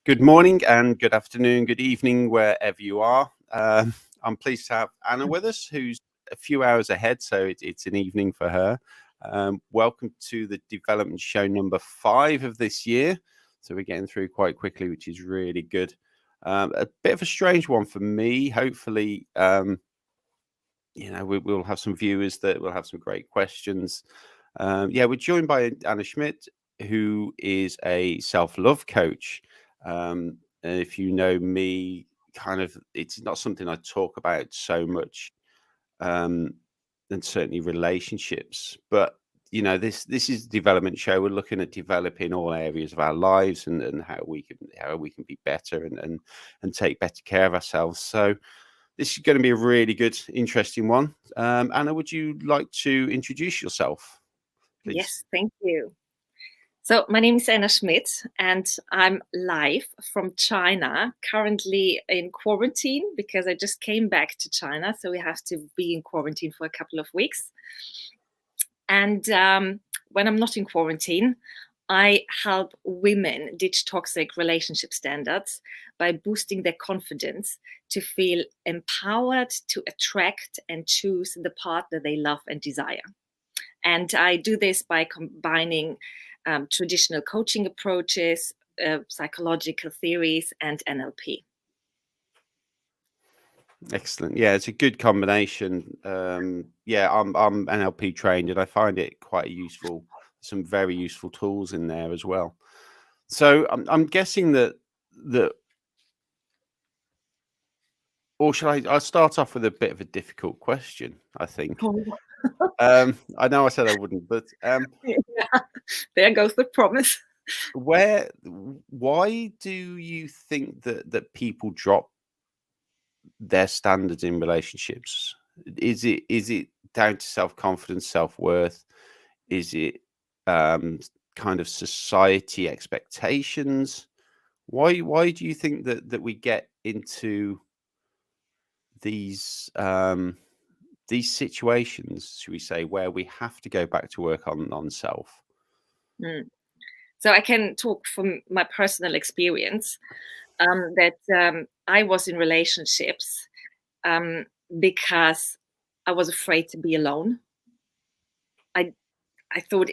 Good morning and good afternoon, good evening, wherever you are. I'm pleased to have Anna with us, who's a few hours ahead, so it's an evening for her. Welcome to the development show number 5 of this year. So we're getting through quite quickly, which is really good. A bit of a strange one for me. Hopefully, we'll have some viewers that will have some great questions. We're joined by Anna Schmitt, who is a self-love coach. And if you know me, it's not something I talk about so much, and certainly relationships. But this is a development show. We're looking at developing all areas of our lives and how we can be better and take better care of ourselves. So this is going to be a really good, interesting one. Anna, would you like to introduce yourself, please? Yes, thank you. So my name is Anna Schmitt, and I'm live from China, currently in quarantine because I just came back to China. So we have to be in quarantine for a couple of weeks. And when I'm not in quarantine, I help women ditch toxic relationship standards by boosting their confidence to feel empowered to attract and choose the partner they love and desire. And I do this by combining traditional coaching approaches, psychological theories, and NLP. Excellent. Yeah, it's a good combination. I'm NLP trained, and I find it quite useful. Some very useful tools in there as well. So I'm guessing that, or should I'll start off with a bit of a difficult question, I think. I know I said I wouldn't, but Yeah, there goes the promise. why do you think that people drop their standards in relationships? Is it down to self-confidence, self-worth? Is it kind of society expectations? Why do you think that we get into these situations, should we say, where we have to go back to work on self? So I can talk from my personal experience that I was in relationships because I was afraid to be alone. I thought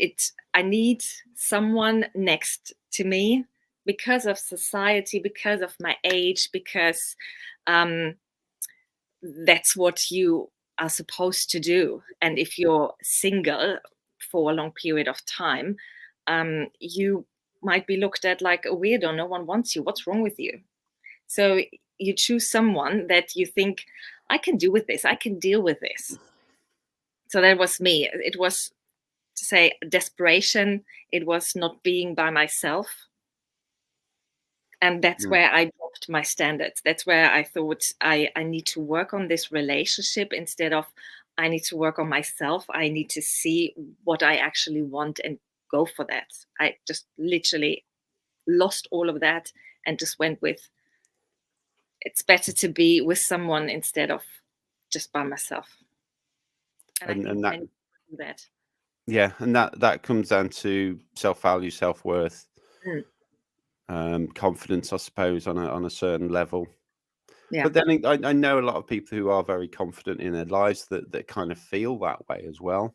I need someone next to me because of society, because of my age, because that's what you are supposed to do. And if you're single for a long period of time, you might be looked at like a weirdo. No one wants you. What's wrong with you? So you choose someone that you think, I can do with this. I can deal with this. So that was me. It was, to say, desperation. It was not being by myself. And that's where I dropped my standards. That's where I thought I need to work on this relationship instead of I need to work on myself. I need to see what I actually want and go for that. I just literally lost all of that and just went with, it's better to be with someone instead of just by myself. And I think that, many people do that. yeah, and that comes down to self-value, self-worth, confidence, I suppose, on a certain level. Yeah. But then I know a lot of people who are very confident in their lives that kind of feel that way as well.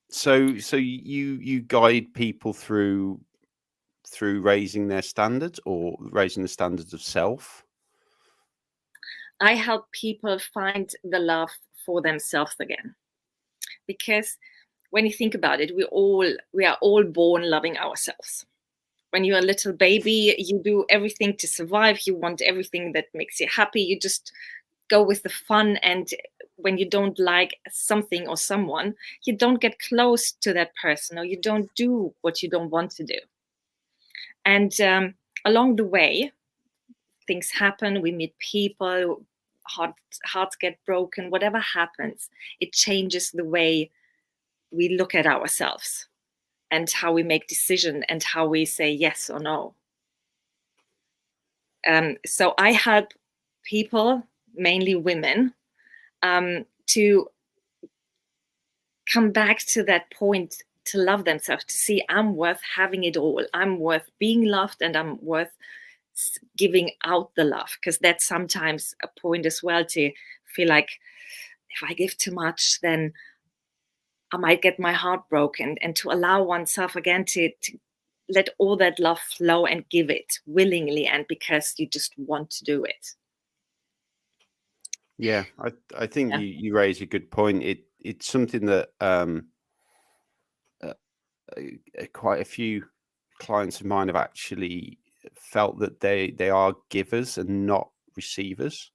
So you guide people through raising their standards or raising the standards of self. I help people find the love for themselves again, because when you think about it, we are all born loving ourselves. When you're a little baby, you do everything to survive. You want everything that makes you happy. You just go with the fun. And when you don't like something or someone, you don't get close to that person, or you don't do what you don't want to do. And along the way, things happen. We meet people, hearts get broken. Whatever happens, it changes the way we look at ourselves and how we make decisions and how we say yes or no. So I help people, mainly women, to come back to that point to love themselves, to see I'm worth having it all, I'm worth being loved, and I'm worth giving out the love, because that's sometimes a point as well, to feel like if I give too much, then I might get my heart broken, and to allow oneself again to let all that love flow and give it willingly, and because you just want to do it. Yeah, I think Yeah. you raise a good point. It's something that uh, quite a few clients of mine have actually felt that they are givers and not receivers,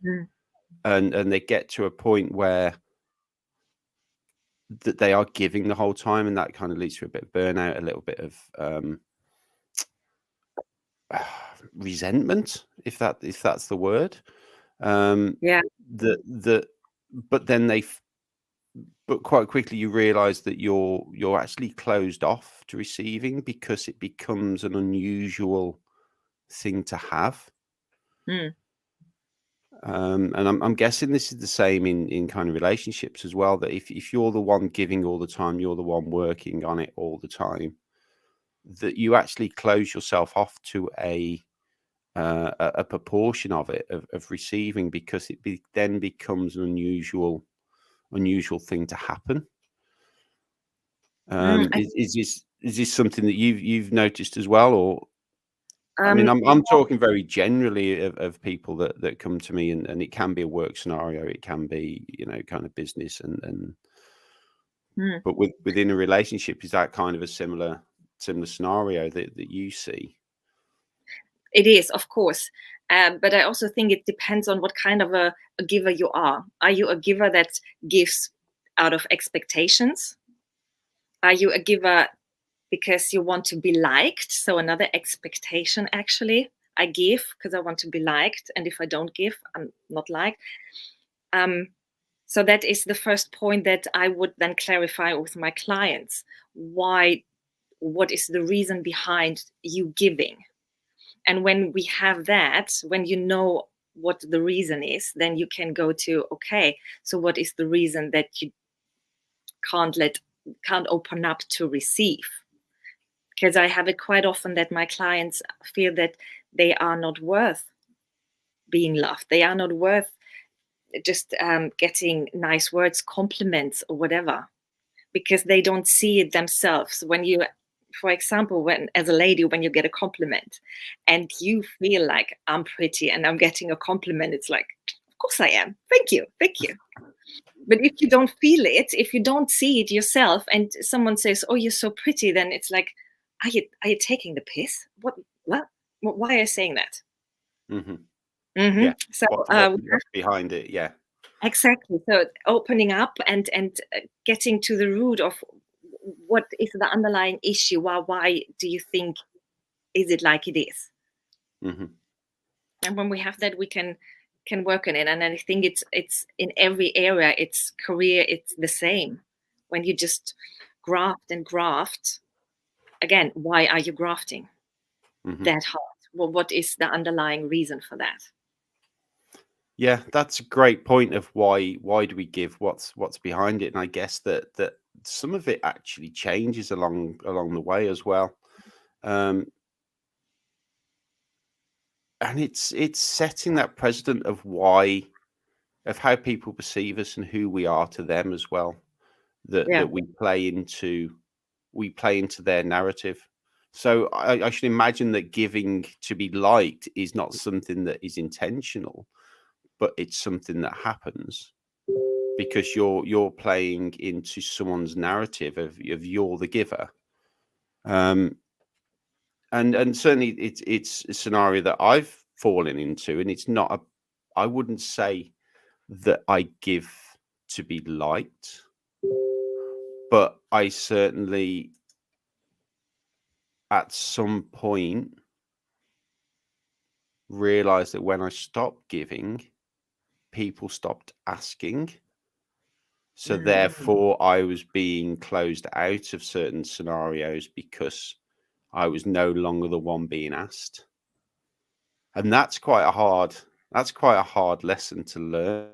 Mm. and they get to a point where that they are giving the whole time, and that kind of leads to a bit of burnout, a little bit of resentment, if that's the word. Yeah. The but then but quite quickly you realize that you're actually closed off to receiving, because it becomes an unusual thing to have. Mm. And I'm guessing this is the same in kind of relationships as well, that if you're the one giving all the time, you're the one working on it all the time, that you actually close yourself off to a proportion of it, of receiving, because then becomes an unusual thing to happen. Mm. Is this something that you've noticed as well, or I mean, Um, I'm talking very generally of people that come to me, and it can be a work scenario, it can be, kind of business, and mm. but within a relationship, is that kind of a similar scenario that you see? It is, of course. But I also think it depends on what kind of a giver you are. Are you a giver that gives out of expectations? Are you a giver because you want to be liked? So another expectation, actually. I give because I want to be liked, and if I don't give, I'm not liked. Um, so that is the first point that I would then clarify with my clients. Why? What is the reason behind you giving? And when we have that, when you know what the reason is, then you can go to, okay, so what is the reason that you can't open up to receive? Because I have it quite often that my clients feel that they are not worth being loved. They are not worth just getting nice words, compliments, or whatever, because they don't see it themselves. When you, for example, when as a lady, when you get a compliment and you feel like I'm pretty and I'm getting a compliment, it's like, of course I am. Thank you. Thank you. But if you don't feel it, if you don't see it yourself, and someone says, "Oh, you're so pretty," then it's like, are you taking the piss? What? Why are you saying that? Hmm. Hmm. Yeah. So What's behind it? Yeah. exactly. So opening up and getting to the root of what is the underlying issue. Why do you think is it like it is? Hmm. And when we have that, we can work on it. And I think it's in every area. It's career. It's the same. When you just graft and graft again, why are you grafting Hmm. that hard? Well, what is the underlying reason for that? Yeah, that's a great point of why do we give? What's behind it? And I guess that some of it actually changes along the way as well. Um, and it's setting that precedent of how people perceive us and who we are to them as well. Yeah. That we play into their narrative. So I should imagine that giving to be liked is not something that is intentional, but it's something that happens because you're playing into someone's narrative of you're the giver. Um, and certainly it's a scenario that I've fallen into, and it's not a. I wouldn't say that I give to be liked, but I certainly at some point realized that when I stopped giving, people stopped asking. So Mm. therefore, I was being closed out of certain scenarios because I was no longer the one being asked. And that's quite a hard lesson to learn.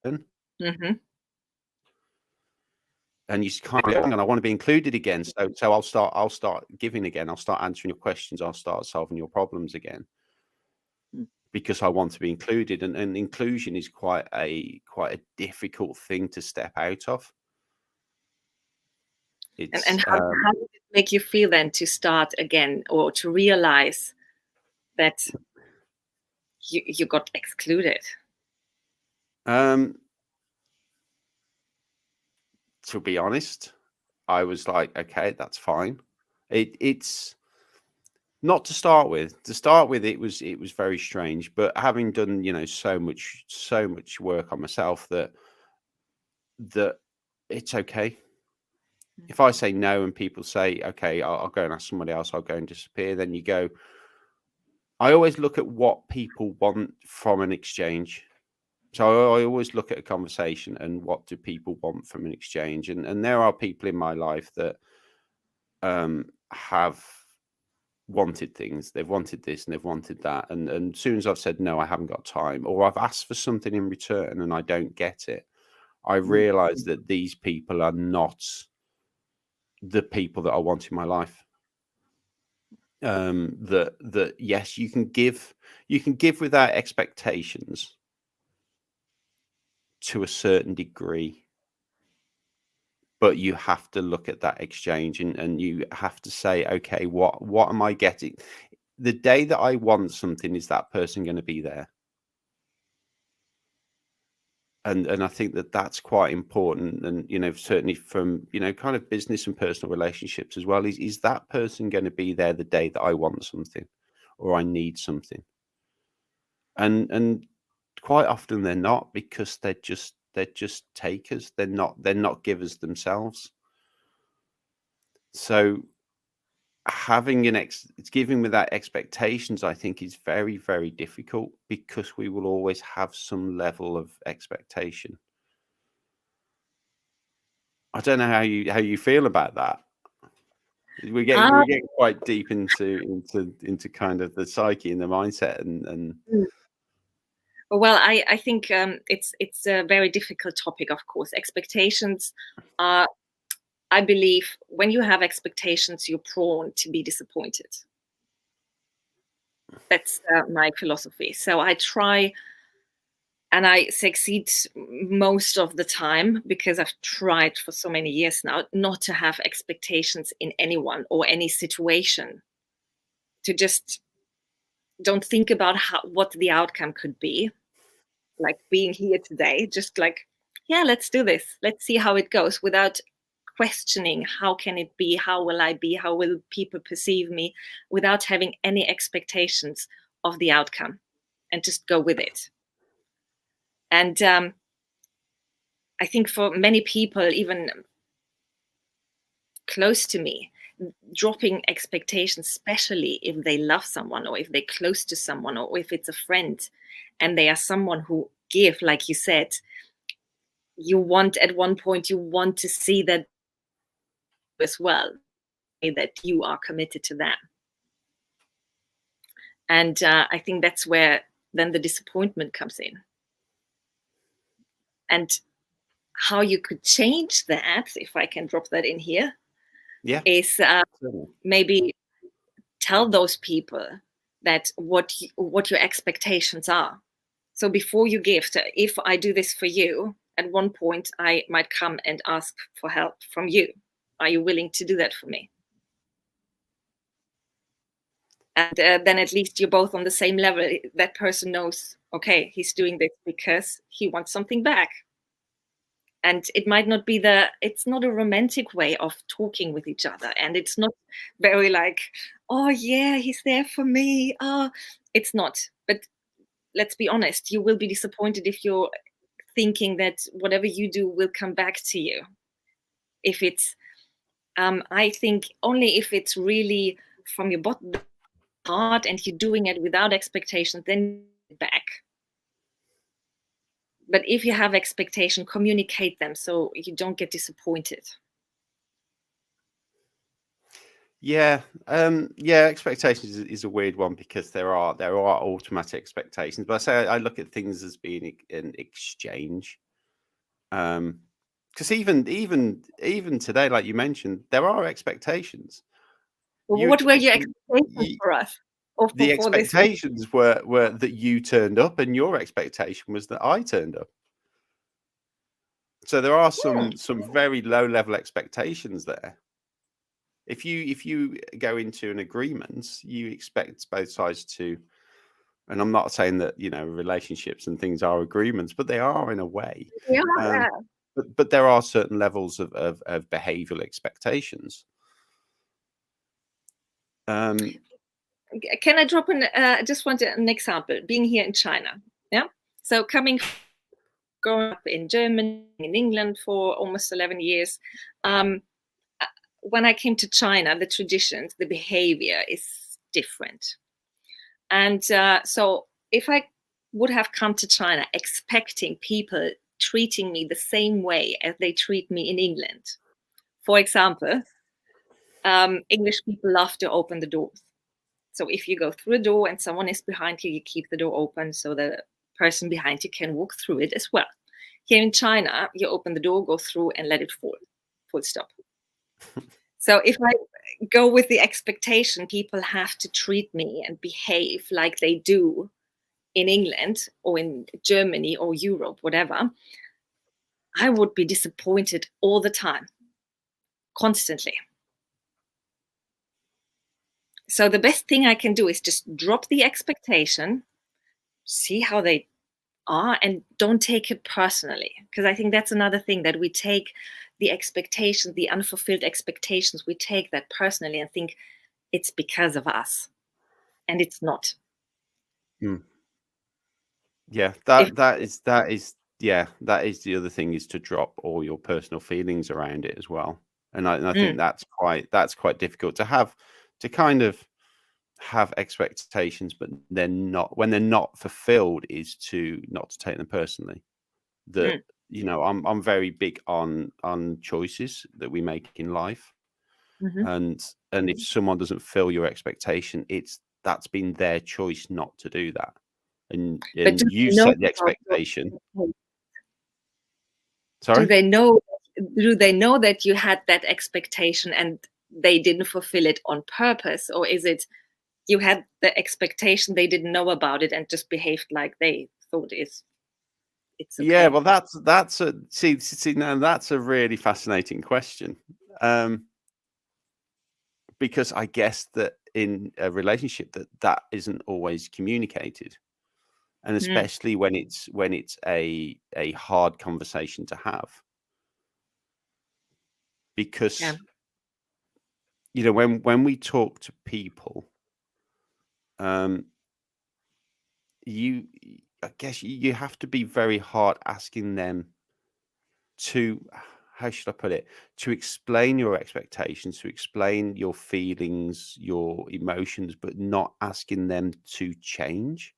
Hmm. and you kind of, hang on, I want to be included again. So I'll start giving again. I'll start answering your questions. I'll start solving your problems again, because I want to be included. And inclusion is quite a difficult thing to step out of. It's And how did it make you feel then to start again, or to realize that you got excluded? To be honest, I was like, okay, that's fine. It's not to start with. To start with, it was very strange. But having done, so much work on myself, that it's okay. If I say no and people say, okay, I'll go and ask somebody else, I'll go and disappear, then you go. I always look at what people want from an exchange. So I always look at a conversation and what do people want from an exchange. And there are people in my life that have wanted things. They've wanted this and they've wanted that. And as soon as I've said, no, I haven't got time, or I've asked for something in return and I don't get it, I realize that these people are not the people that I want in my life. That yes, you can give without expectations to a certain degree, but you have to look at that exchange and you have to say, okay, what am I getting? The day that I want something, is that person going to be there? And I think that that's quite important. And certainly from kind of business and personal relationships as well, is that person going to be there the day that I want something or I need something? And quite often they're not, because they're just takers. They're not givers themselves. So having it's giving without expectations, I think, is very, very difficult, because we will always have some level of expectation. I don't know how you feel about that. We're getting quite deep into kind of the psyche and the mindset and Well, I think it's a very difficult topic, of course. Expectations are, I believe, when you have expectations, you're prone to be disappointed. That's my philosophy. So I try, and I succeed most of the time, because I've tried for so many years now not to have expectations in anyone or any situation. To just don't think about what the outcome could be. Like being here today, just like, yeah, let's do this. Let's see how it goes, without questioning how can it be, how will I be, how will people perceive me, without having any expectations of the outcome, and just go with it. And I think for many people, even close to me, dropping expectations, especially if they love someone or if they're close to someone or if it's a friend and they are someone who give, like you said, at one point you want to see that as well, that you are committed to them. And I think that's where then the disappointment comes in. And how you could change that, if I can drop that in here, is maybe tell those people that what your expectations are. So before you give, if I do this for you, at one point I might come and ask for help from you. Are you willing to do that for me? And then at least you're both on the same level. That person knows, okay, he's doing this because he wants something back. And it might not be it's not a romantic way of talking with each other. And it's not very like, oh yeah, he's there for me. Oh, it's not. But let's be honest, you will be disappointed if you're thinking that whatever you do will come back to you. If it's, I think only if it's really from your bottom heart and you're doing it without expectations, then back. But if you have expectation, communicate them so you don't get disappointed. Yeah, expectations is a weird one, because there are automatic expectations. But I say I look at things as being an exchange. Because even today, like you mentioned, there are expectations. You What were your expect expectations you, for us or the for this week? expectations were that you turned up, and your expectation was that I turned up. So there are some very low level expectations there. If you go into an agreement, you expect both sides to, and I'm not saying that relationships and things are agreements, but they are in a way. Yeah. Um, but there are certain levels of behavioral expectations. Um, Can I drop in? I just want an example. Being here in China, yeah. So growing up in Germany, in England for almost 11 years. When I came to China, the traditions, the behavior is different. And so if I would have come to China expecting people treating me the same way as they treat me in England, for example, English people love to open the doors. So if you go through a door and someone is behind you, you keep the door open so the person behind you can walk through it as well. Here in China, you open the door, go through, and let it fall. Full stop. So if I go with the expectation people have to treat me and behave like they do in England or in Germany or Europe, whatever, I would be disappointed all the time, constantly. So the best thing I can do is just drop the expectation, see how they are, and don't take it personally. Because I think that's another thing, that we take the expectations, the unfulfilled expectations, we take that personally and think it's because of us. And it's not. Yeah, If that is the other thing, is to drop all your personal feelings around it as well. And I think mm, that's quite difficult to kind of have expectations, but when they're not fulfilled, is to not to take them personally. That mm, I'm very big on choices that we make in life, mhm. and if someone doesn't fill your expectation, that's been their choice not to do that. And But do you they know set the about your expectation. expectations? Do Sorry? they know? Do they know that you had that expectation and they didn't fulfill it on purpose, or is it you had the expectation, they didn't know about it and just behaved like they thought it's Yeah, okay? well, that's a see now that's a really fascinating question. Because I guess that in a relationship that isn't always communicated, and Mm, especially when it's a hard conversation to have, yeah. because when we talk to people, um you I guess you have to be very hard asking them to, how should I put it, to explain your expectations, to explain your feelings, your emotions, but not asking them to change,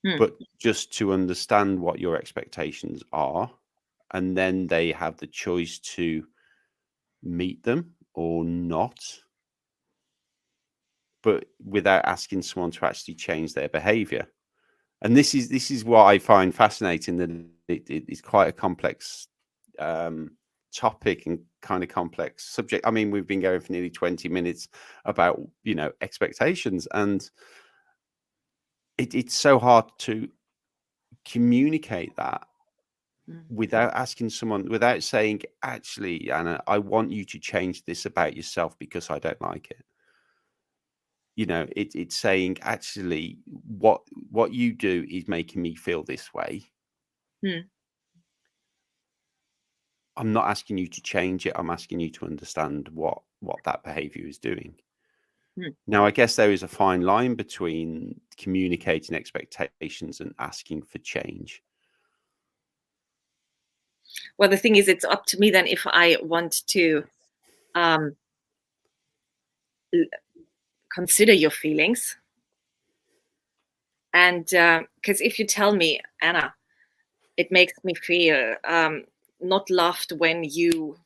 Mm, but just to understand what your expectations are. And then they have the choice to meet them or not, but without asking someone to actually change their behavior. And this is what I find fascinating, that it's quite a complex topic and kind of complex subject. I mean, we've been going for nearly 20 minutes about expectations, and it's so hard to communicate that mm, without asking someone, without saying, actually, Anna, I want you to change this about yourself because I don't like it. It's saying, actually, what you do is making me feel this way. mm, I'm not asking you to change it. I'm asking you to understand what that behavior is doing. mm. Now, I guess there is a fine line between communicating expectations and asking for change. Well, the thing is, it's up to me then if I want to um, consider your feelings. And because if you tell me, Anna, it makes me feel not loved when you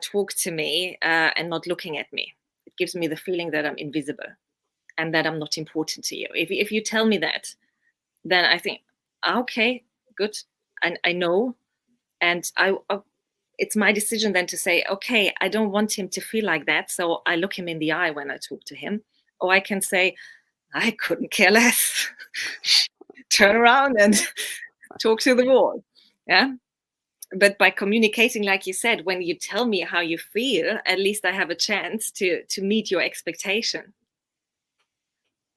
talk to me and not looking at me. It gives me the feeling that I'm invisible and that I'm not important to you. If you tell me that, then I think, okay, good. I know. And it's my decision then to say, okay, I don't want him to feel like that, so I look him in the eye when I talk to him. Or I can say, I couldn't care less. Turn around and talk to the wall. Yeah. But by communicating, like you said, when you tell me how you feel, at least I have a chance to meet your expectation.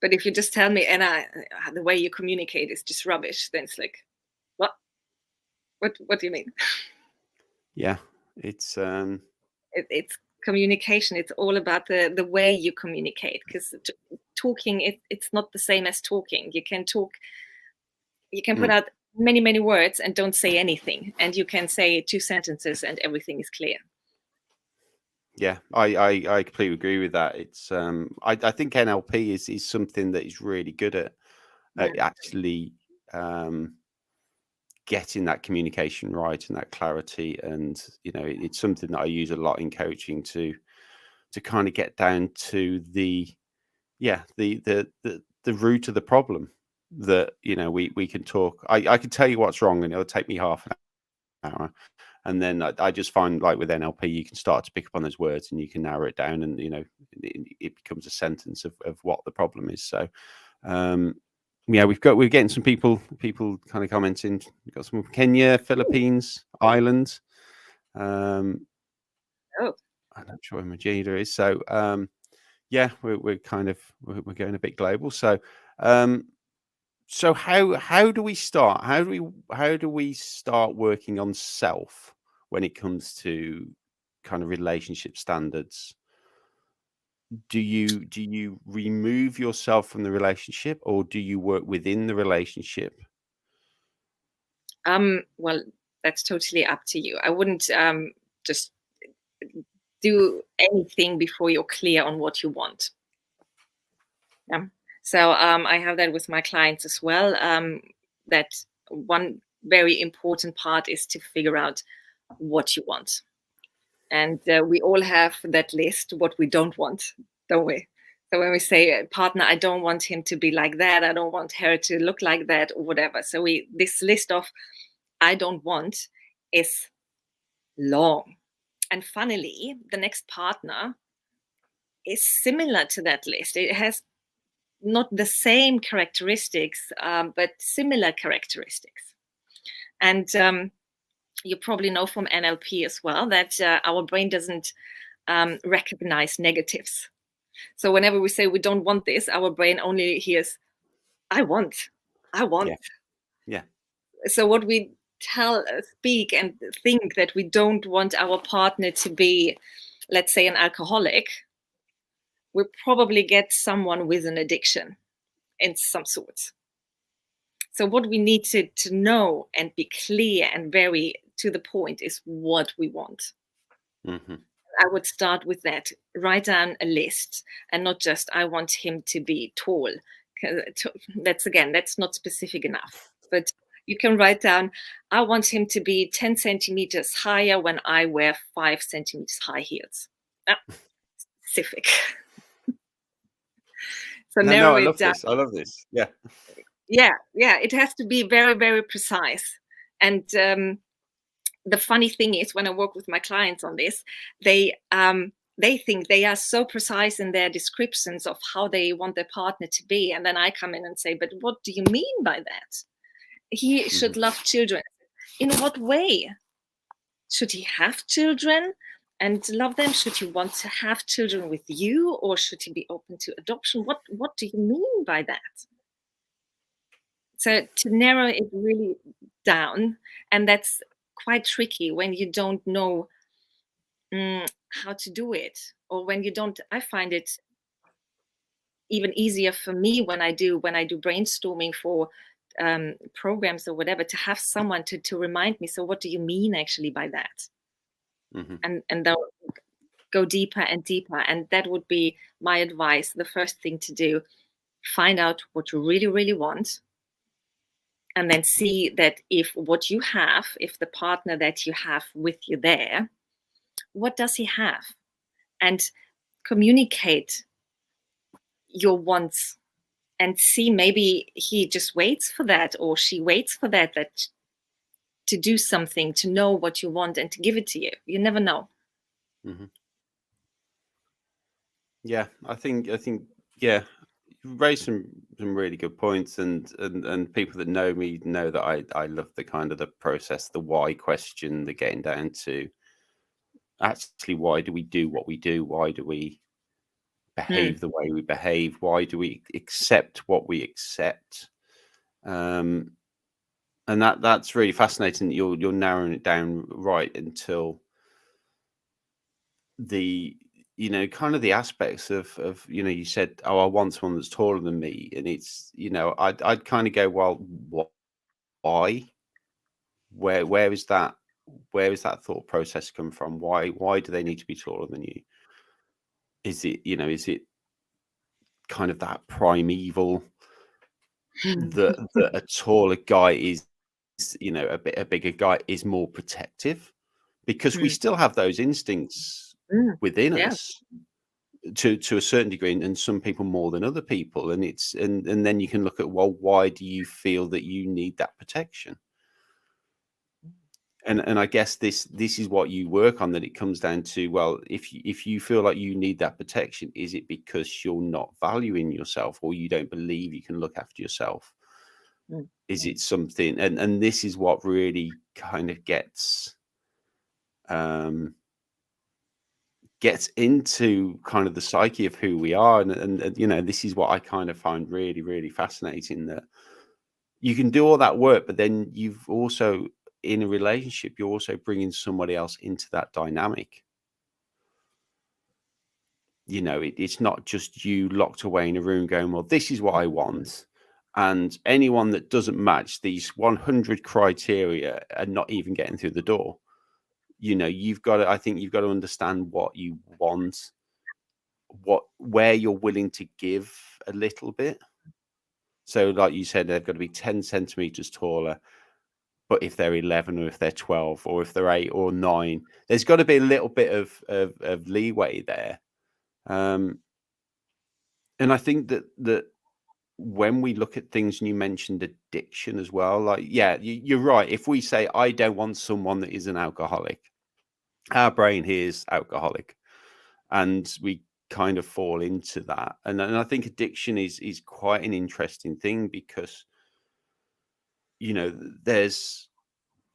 But if you just tell me, and the way you communicate is just rubbish, then it's like, what? What do you mean? Yeah, it's It's communication. It's all about the way you communicate, because talking, it's not the same as talking. You can talk, you can put out many words and don't say anything, and you can say 2 sentences and everything is clear. Yeah, I completely agree with that. It's I think NLP is something that is really good at actually getting that communication right and that clarity. And it's something that I use a lot in coaching to kind of get down to the root of the problem. That we can talk. I can tell you what's wrong, and it'll take me half an hour. And then I just find, like with NLP, you can start to pick up on those words and you can narrow it down, and it becomes a sentence of what the problem is. So yeah, we're getting some people kind of commenting. We've got some from Kenya, Philippines, Ireland. I'm not sure where Majida is. So yeah, we're going a bit global. So so how do we start? How do we start working on self when it comes to kind of relationship standards? Do you remove yourself from the relationship, or do you work within the relationship? Well, that's totally up to you. I wouldn't just do anything before you're clear on what you want. Yeah. So I have that with my clients as well. That one very important part is to figure out what you want. And we all have that list, what we don't want, don't we? So when we say partner, I don't want him to be like that, I don't want her to look like that, or whatever. So this list of I don't want is long. And funnily, the next partner is similar to that list. It has not the same characteristics, but similar characteristics. And you probably know from NLP as well that our brain doesn't recognize negatives. So whenever we say we don't want this, our brain only hears, I want. Yeah. So what we speak and think that we don't want our partner to be, let's say, an alcoholic, we probably get someone with an addiction in some sort. So what we need to know and be clear and very to the point is what we want. Mm-hmm. I would start with that. Write down a list, and not just I want him to be tall. That's not specific enough. But you can write down, I want him to be 10 centimeters higher when I wear 5 centimeters high heels. Specific. So narrow it down. I love this. Yeah. Yeah. It has to be very, very precise. And the funny thing is, when I work with my clients on this, they think they are so precise in their descriptions of how they want their partner to be. And then I come in and say, but what do you mean by that? He should love children. In what way? Should he have children and love them? Should he want to have children with you, or should he be open to adoption? What do you mean by that? So to narrow it really down, and that's quite tricky when you don't know how to do it, or when you don't. I find it even easier for me when I do brainstorming for programs or whatever, to have someone to remind me. So what do you mean actually by that? And they'll go deeper and deeper. And that would be my advice. The first thing to do, find out what you really, really want. And then see that if the partner that you have with you there, what does he have? And communicate your wants, and see, maybe he just waits for that, or she waits for that to do something, to know what you want and to give it to you. You never know. Mm-hmm. Yeah, I think yeah, you raised some really good points, and people that know me know that I love the kind of the process, the why question, the getting down to actually why do we do what we do? Why do we behave the way we behave? Why do we accept what we accept? And that's really fascinating that you're narrowing it down right until the kind of the aspects of you said, oh, I want someone that's taller than me, and it's I'd kind of go, well, why, where is that, thought process come from? Why do they need to be taller than you? Is it kind of that primeval that a taller guy is a bigger guy is more protective, because we still have those instincts within Yeah. us to a certain degree, and some people more than other people, and it's and then you can look at, well, why do you feel that you need that protection? And I guess this is what you work on, that it comes down to, well, if you feel like you need that protection, is it because you're not valuing yourself, or you don't believe you can look after yourself? Is it something, and this is what really kind of gets into kind of the psyche of who we are, and this is what I kind of find really, really fascinating, that you can do all that work, but then you've also, in a relationship, you're also bringing somebody else into that dynamic. It's not just you locked away in a room going, well, this is what I want, and anyone that doesn't match these 100 criteria are not even getting through the door. I think you've got to understand what you want, where you're willing to give a little bit. So like you said, they've got to be 10 centimeters taller, but if they're 11, or if they're 12, or if they're 8 or 9, there's got to be a little bit of leeway there. And I think that when we look at things, and you mentioned addiction as well, like, yeah, you're right. If we say, I don't want someone that is an alcoholic, our brain hears alcoholic, and we kind of fall into that. And I think addiction is quite an interesting thing, because there's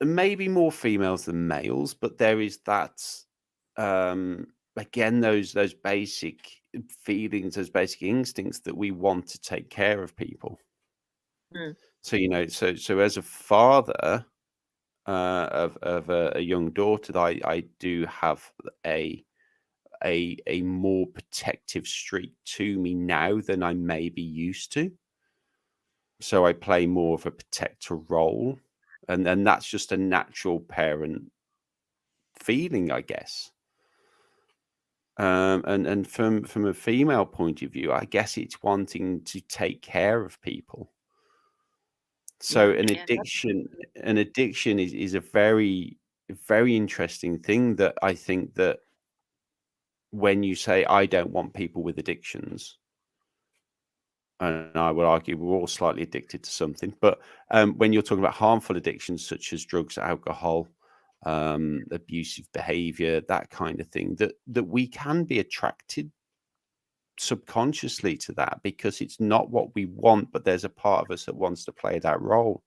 maybe more females than males, but there is that, again, those basic feelings, those basic instincts that we want to take care of people. So so as a father of a young daughter, I do have a more protective streak to me now than I maybe used to. So I play more of a protector role, and that's just a natural parent feeling, I guess. And from a female point of view, I guess it's wanting to take care of people. So an addiction is a very, very interesting thing, that I think that when you say, I don't want people with addictions, and I would argue we're all slightly addicted to something, but when you're talking about harmful addictions such as drugs, alcohol, abusive behavior, that kind of thing, that we can be attracted subconsciously to that, because it's not what we want, but there's a part of us that wants to play that role.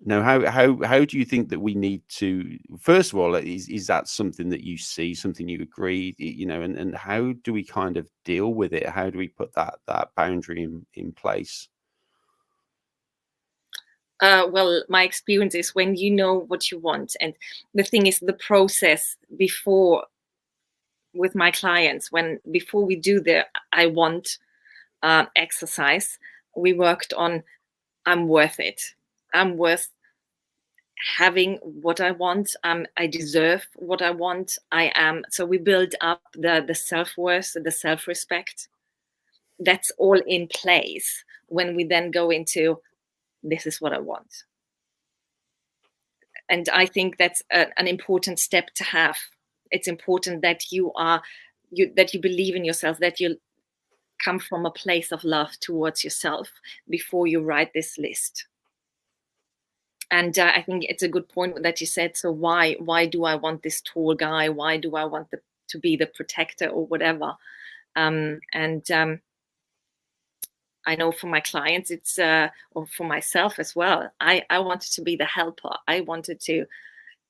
Now, how do you think that we need to, first of all, is that something that you see, something you agree, and how do we kind of deal with it? How do we put that boundary in place? Well, my experience is, when you know what you want, and the thing is, the process before, with my clients, before we do the I want exercise, we worked on, I'm worth it. I'm worth having what I want. I deserve what I want. I am. So we build up the self-worth, the self-respect. That's all in place when we then go into, this is what I want. And I think that's an important step to have. It's important that that you believe in yourself, that you come from a place of love towards yourself before you write this list. And I think it's a good point that you said. So why do I want this tall guy? Why do I want to be the protector or whatever? I know for my clients, it's or for myself as well. I wanted to be the helper. I wanted to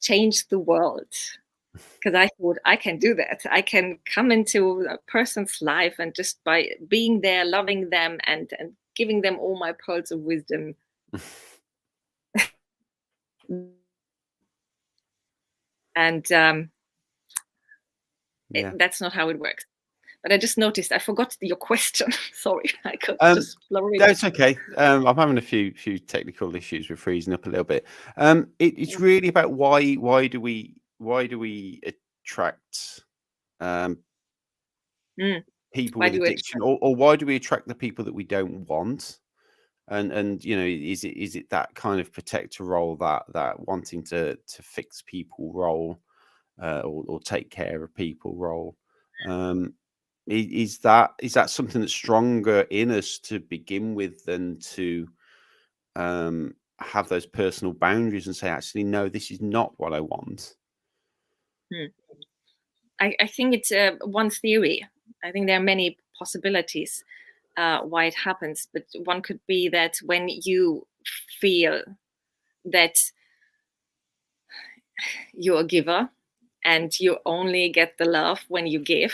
change the world because I thought I can do that. I can come into a person's life and just by being there, loving them, and giving them all my pearls of wisdom. And that's not how it works. But I just noticed I forgot your question. Sorry, I got just blurry. That's okay. I'm having a few technical issues with freezing up a little bit. It's really about why do we attract people with addiction, or why do we attract the people that we don't want? And you know, is it that kind of protector role, that wanting to fix people role, or take care of people role? Is that something that's stronger in us to begin with than to have those personal boundaries and say, actually, no, this is not what I want? I think it's one theory. I think there are many possibilities why it happens, but one could be that when you feel that you're a giver and you only get the love when you give,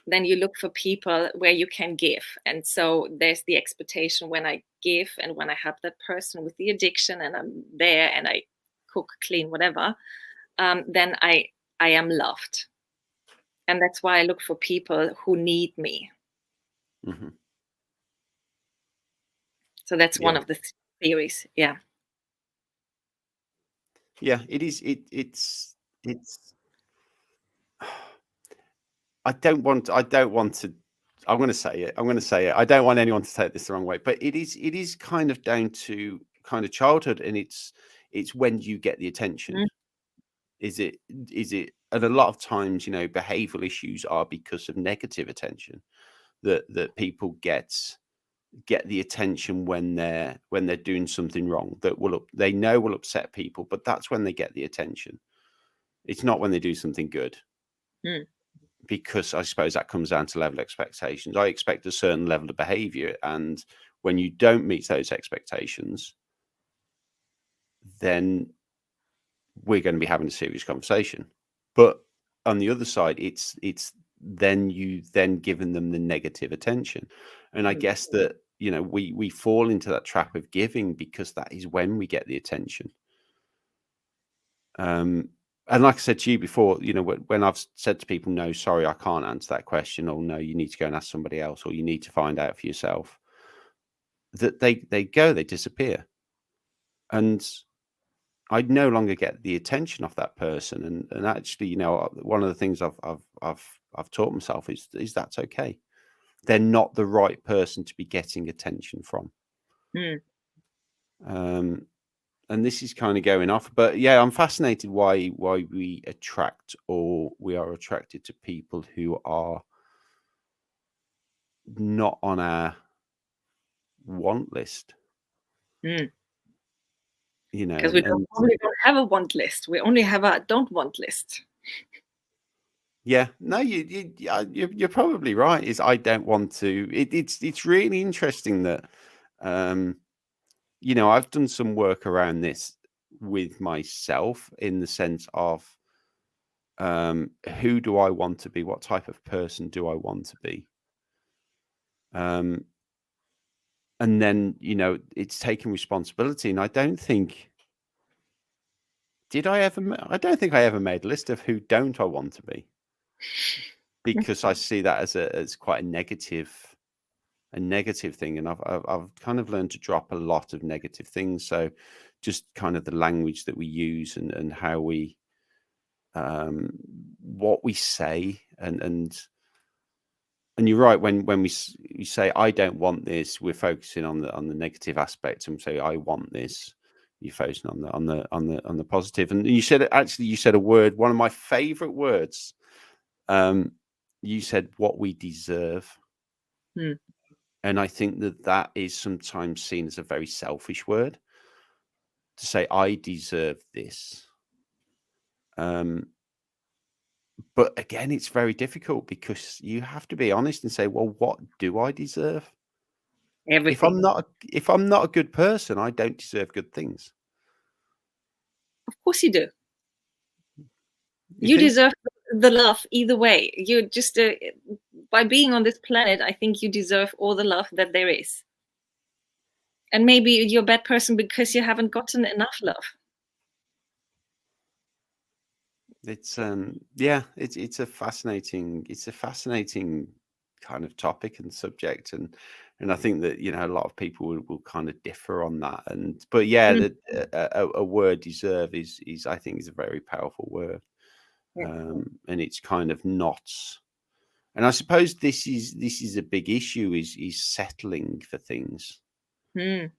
then you look for people where you can give. And so there's the expectation when I give and when I help that person with the addiction and I'm there and I cook, clean, whatever, then I am loved. And that's why I look for people who need me. Mm-hmm. So that's one of the theories. Yeah. Yeah, it is. It's. I don't want to. I'm going to say it. I don't want anyone to take this the wrong way, but it is kind of down to kind of childhood, and it's when you get the attention. Mm. Is it? And a lot of times, you know, behavioral issues are because of negative attention. That people get the attention when they're doing something wrong that they know will upset people, but that's when they get the attention. It's not when they do something good. Because I suppose that comes down to level of expectations. I expect a certain level of behavior, and when you don't meet those expectations, then we're going to be having a serious conversation. But on the other side, it's then giving them the negative attention. And I guess that, you know, we fall into that trap of giving because that is when we get the attention. And like I said to you before, you know, when I've said to people, no, sorry, I can't answer that question, or no, you need to go and ask somebody else, or you need to find out for yourself, that they disappear. And I no longer get the attention of that person. And actually, you know, one of the things I've taught myself is that's okay. They're not the right person to be getting attention from. And this is kind of going off, but yeah, I'm fascinated why we attract, or we are attracted to people who are not on our want list. You know, because we probably don't have a want list. We only have a don't want list. Yeah, no, you're probably right. Is I don't want to. It's really interesting that, you know, I've done some work around this with myself in the sense of, who do I want to be? What type of person do I want to be? And then, you know, it's taking responsibility. And I don't think, I don't think I ever made a list of who don't I want to be, because I see that as quite a negative thing. And I've kind of learned to drop a lot of negative things. So just kind of the language that we use, and how we, what we say, and you're right, when we say I don't want this, we're focusing on the negative aspect, and say I want this, you're focusing on the positive. And you said a word, one of my favorite words. You said what we deserve. And I think that is sometimes seen as a very selfish word. to say I deserve this. But again, it's very difficult because you have to be honest and say, well, what do I deserve? Everything. If I'm not a good person, I don't deserve good things. Of course you do. You think? deserve the love either way. You just by being on this planet, I think you deserve all the love that there is. And maybe you're a bad person because you haven't gotten enough love. It's yeah, it's a fascinating kind of topic and subject, and I think that, you know, a lot of people will kind of differ on that. And but yeah, Mm. a word deserve is I think is a very powerful word. Yeah. And it's kind of not. And I suppose this is a big issue, is settling for things. Mm.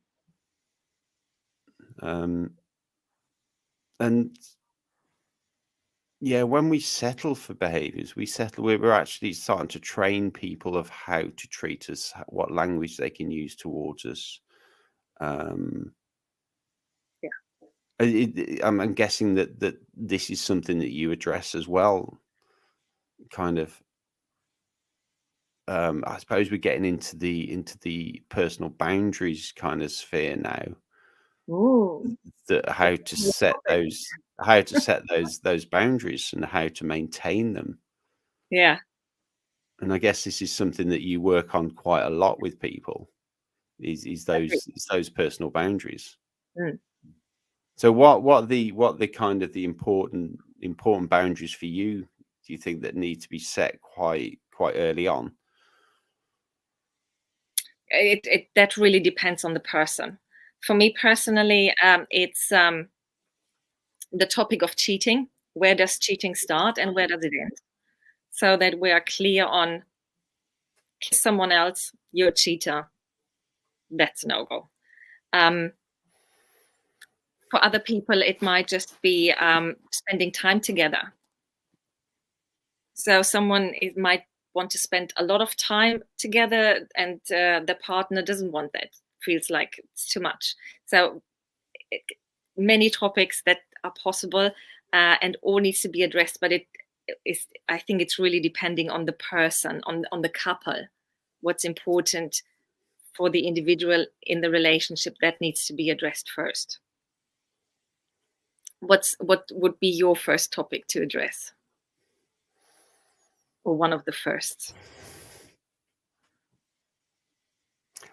And yeah, when we settle for behaviors, we're actually starting to train people of how to treat us, what language they can use towards us. Yeah. I'm guessing that this is something that you address as well. Kind of, I suppose we're getting into the personal boundaries kind of sphere now. Ooh. That how to set those boundaries and how to maintain them. Yeah. And I guess this is something that you work on quite a lot with people, is those personal boundaries. Mm. So what the kind of the important boundaries for you do you think that need to be set quite early on? It that really depends on the person. For me personally, it's the topic of cheating. Where does cheating start and where does it end? So that we are clear on, kiss someone else, you're a cheater. That's a no-go. For other people, it might just be spending time together. So someone might want to spend a lot of time together, and the partner doesn't want that. Feels like it's too much. So many topics that are possible, and all needs to be addressed. But I think it's really depending on the person, on the couple, what's important for the individual in the relationship that needs to be addressed first. What would be your first topic to address, or one of the first?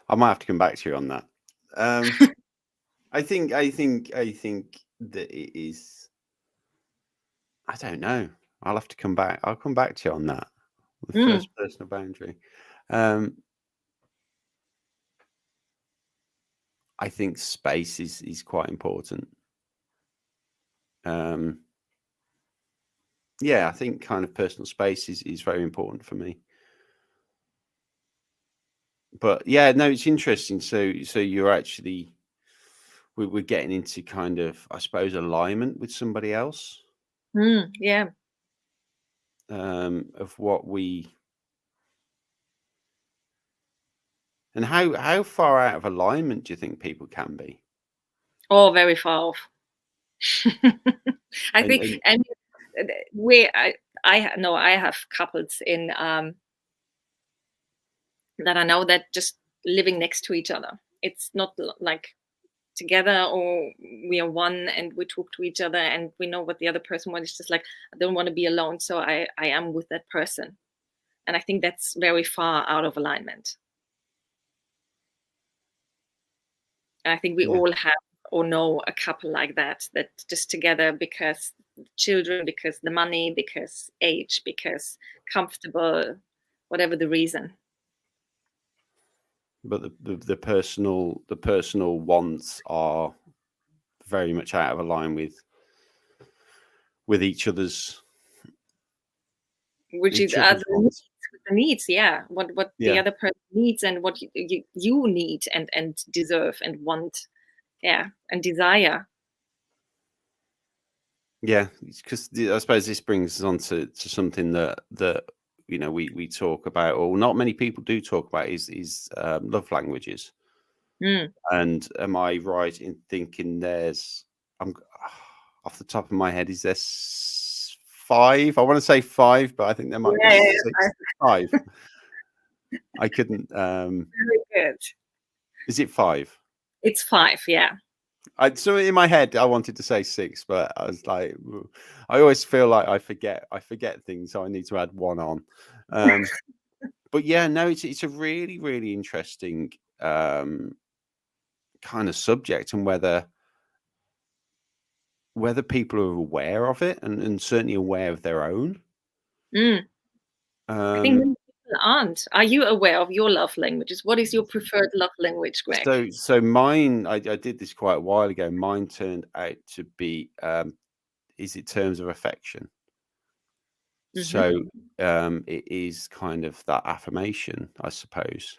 I might have to come back to you on that. I think that it is. I don't know. I'll have to come back. I'll come back to you on that. The first personal boundary. I think space is quite important. Yeah, I think kind of personal space is very important for me. But yeah, no, it's interesting. So you're actually we're getting into kind of, I suppose, alignment with somebody else. Yeah. Of what we. And how far out of alignment do you think people can be? Oh, very far off. I think, and I know I have couples in that I know that just living next to each other. It's not like together, or we are one and we talk to each other and we know what the other person wants. It's just like, I don't want to be alone, so I am with that person. And I think that's very far out of alignment. And I think we all have or know a couple like that just together because children, because the money, because age, because comfortable, whatever the reason. But the personal wants are very much out of line with each other's, which is the needs, yeah. What the other person needs and what you need and deserve and want, yeah, and desire. Yeah, because I suppose this brings us on to something that you know we talk about, or not many people do talk about, is love languages. And am I right in thinking there's, I'm off the top of my head, is there 5? I want to say 5, but I think there might be Yeah, 6, 5. I couldn't. very good. Is it 5? It's 5, yeah. So in my head, I wanted to say 6, but I was like, I always feel like I forget things, so I need to add 1 on. But yeah, no, it's a really, really interesting kind of subject, and whether people are aware of it, and certainly aware of their own. I think many people aren't. Are you aware of your love languages? What is your preferred love language, Greg? So mine, I did this quite a while ago. Mine turned out to be, is it terms of affection? So it is kind of that affirmation, I suppose.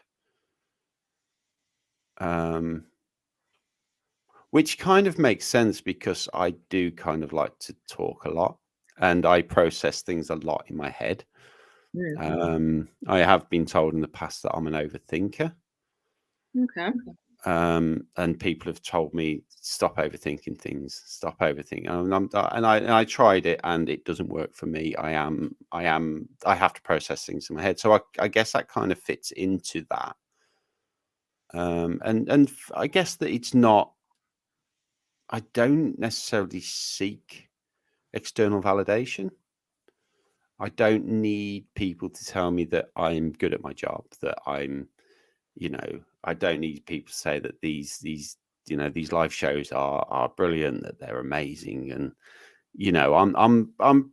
Which kind of makes sense, because I do kind of like to talk a lot, and I process things a lot in my head. I have been told in the past that I'm an overthinker. Okay. And people have told me, stop overthinking things, stop overthinking. And I tried it, and it doesn't work for me. I have to process things in my head. So I guess that kind of fits into that. And I guess that it's not, I don't necessarily seek external validation. I don't need people to tell me that I'm good at my job, that I'm, I don't need people to say that these these live shows are brilliant, that they're amazing. And I'm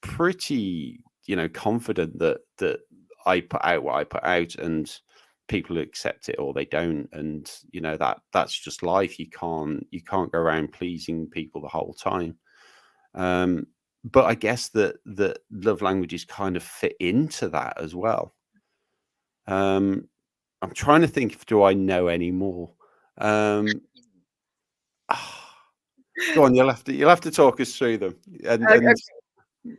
pretty confident that I put out what I put out, and people accept it or they don't. And that's just life. You can't go around pleasing people the whole time. But I guess that love languages kind of fit into that as well. I'm trying to think do I know any more. Go on, you'll have to talk us through them. And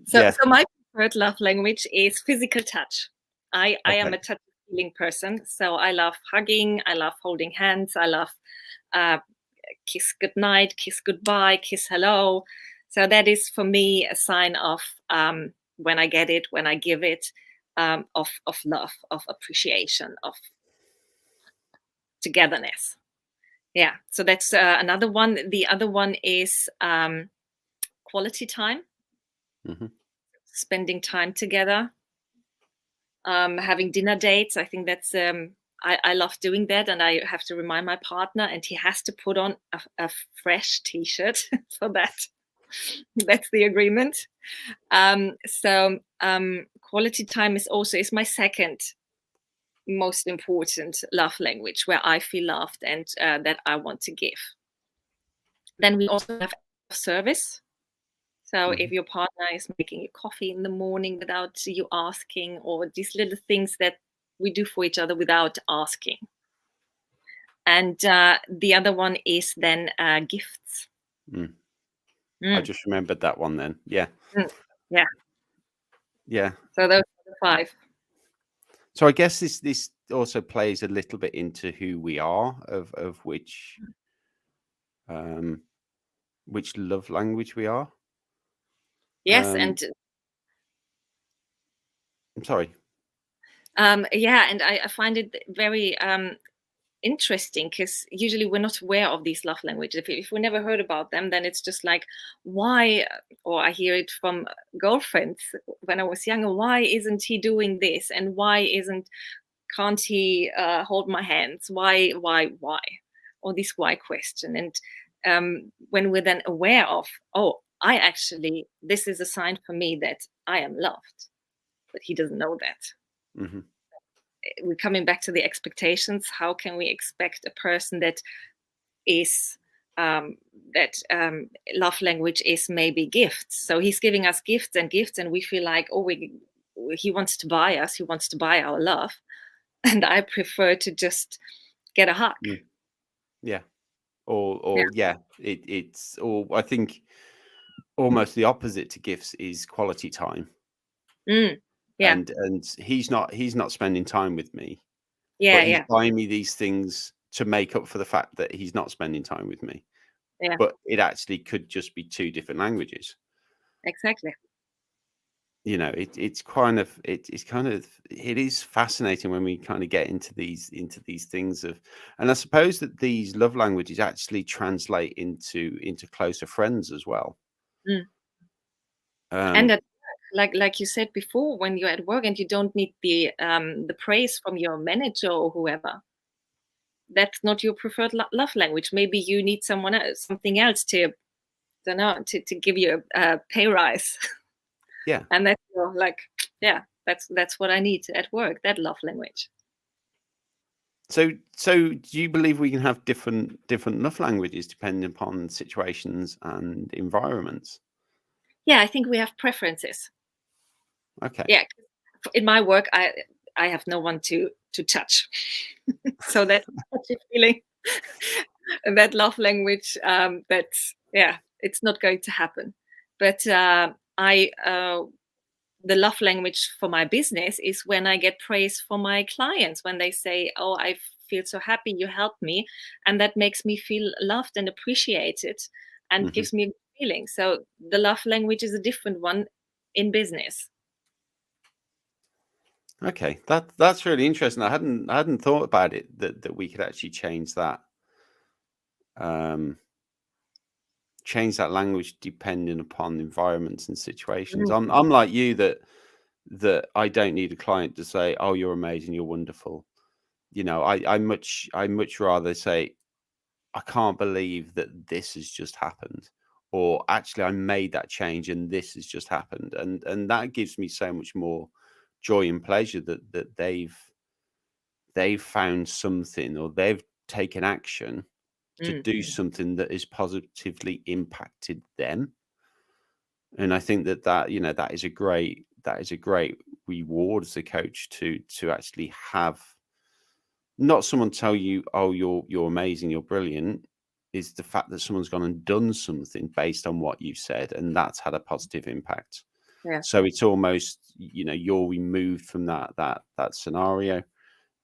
So yeah, my preferred love language is physical touch. I am okay. a touch feeling person, so I love hugging, I love holding hands, I love kiss goodnight, kiss goodbye, kiss hello. So that is for me a sign of when I get it, when I give it, of love, of appreciation, of togetherness. Yeah, so that's another one. The other one is quality time, spending time together, having dinner dates. I think that's I love doing that, and I have to remind my partner, and he has to put on a fresh T-shirt for that. That's the agreement. So quality time is my second most important love language, where I feel loved and that I want to give. Then we also have service. So if your partner is making you coffee in the morning without you asking, or these little things that we do for each other without asking. And the other one is then gifts. I just remembered that one then. Yeah. Yeah. Yeah. So those are the 5. So I guess this also plays a little bit into who we are, of which love language we are. Yes, and I'm sorry. yeah, and I find it very interesting, because usually we're not aware of these love languages. If we never heard about them, then it's just like, why? Or I hear it from girlfriends when I was younger. Why isn't he doing this? And why can't he hold my hands? Why? Or this why question. And when we're then aware of, oh, this is a sign for me that I am loved, but he doesn't know that. We're coming back to the expectations. How can we expect a person that is love language is maybe gifts? So he's giving us gifts, and we feel like, oh, he wants to buy us, he wants to buy our love, and I prefer to just get a hug. Yeah. Or yeah, it's, or I think almost the opposite to gifts is quality time. Yeah. And he's not spending time with me. Yeah, But he's yeah. buying me these things to make up for the fact that he's not spending time with me. Yeah, But it actually could just be two different languages. exactly. It's kind of it is fascinating when we kind of get into these things of, and I suppose that these love languages actually translate into closer friends as well. Mm. Um, And at work, like you said before, when you're at work and you don't need the praise from your manager or whoever, that's not your preferred love language. Maybe you need someone else, something else to, don't know, to give you a pay rise. yeah. And that's like, yeah, that's what I need at work, that love language. So do you believe we can have different love languages depending upon situations and environments? Yeah, I think we have preferences. Okay. Yeah, in my work, I have no one to touch, so that's such a feeling. That love language, that's, yeah, it's not going to happen. But I the love language for my business is when I get praise from my clients, when they say, "Oh, I feel so happy you helped me," and that makes me feel loved and appreciated, and Hmm. gives me a good feeling. So the love language is a different one in business. Okay, that's really interesting. I hadn't thought about it that we could actually um, change that language depending upon environments and situations. Mm, I'm like you that I don't need a client to say, "Oh, you're amazing, you're wonderful." I much rather say, "I can't believe that this has just happened," or "Actually, I made that change and this has just happened," and that gives me so much more joy and pleasure that they've found something, or they've taken action to mm, do something that has positively impacted them. And I think that is a great reward as a coach to actually have not someone tell you, "Oh, you're amazing, you're brilliant," is the fact that someone's gone and done something based on what you said, and that's had a positive impact. yeah. So it's almost, you're removed from that scenario.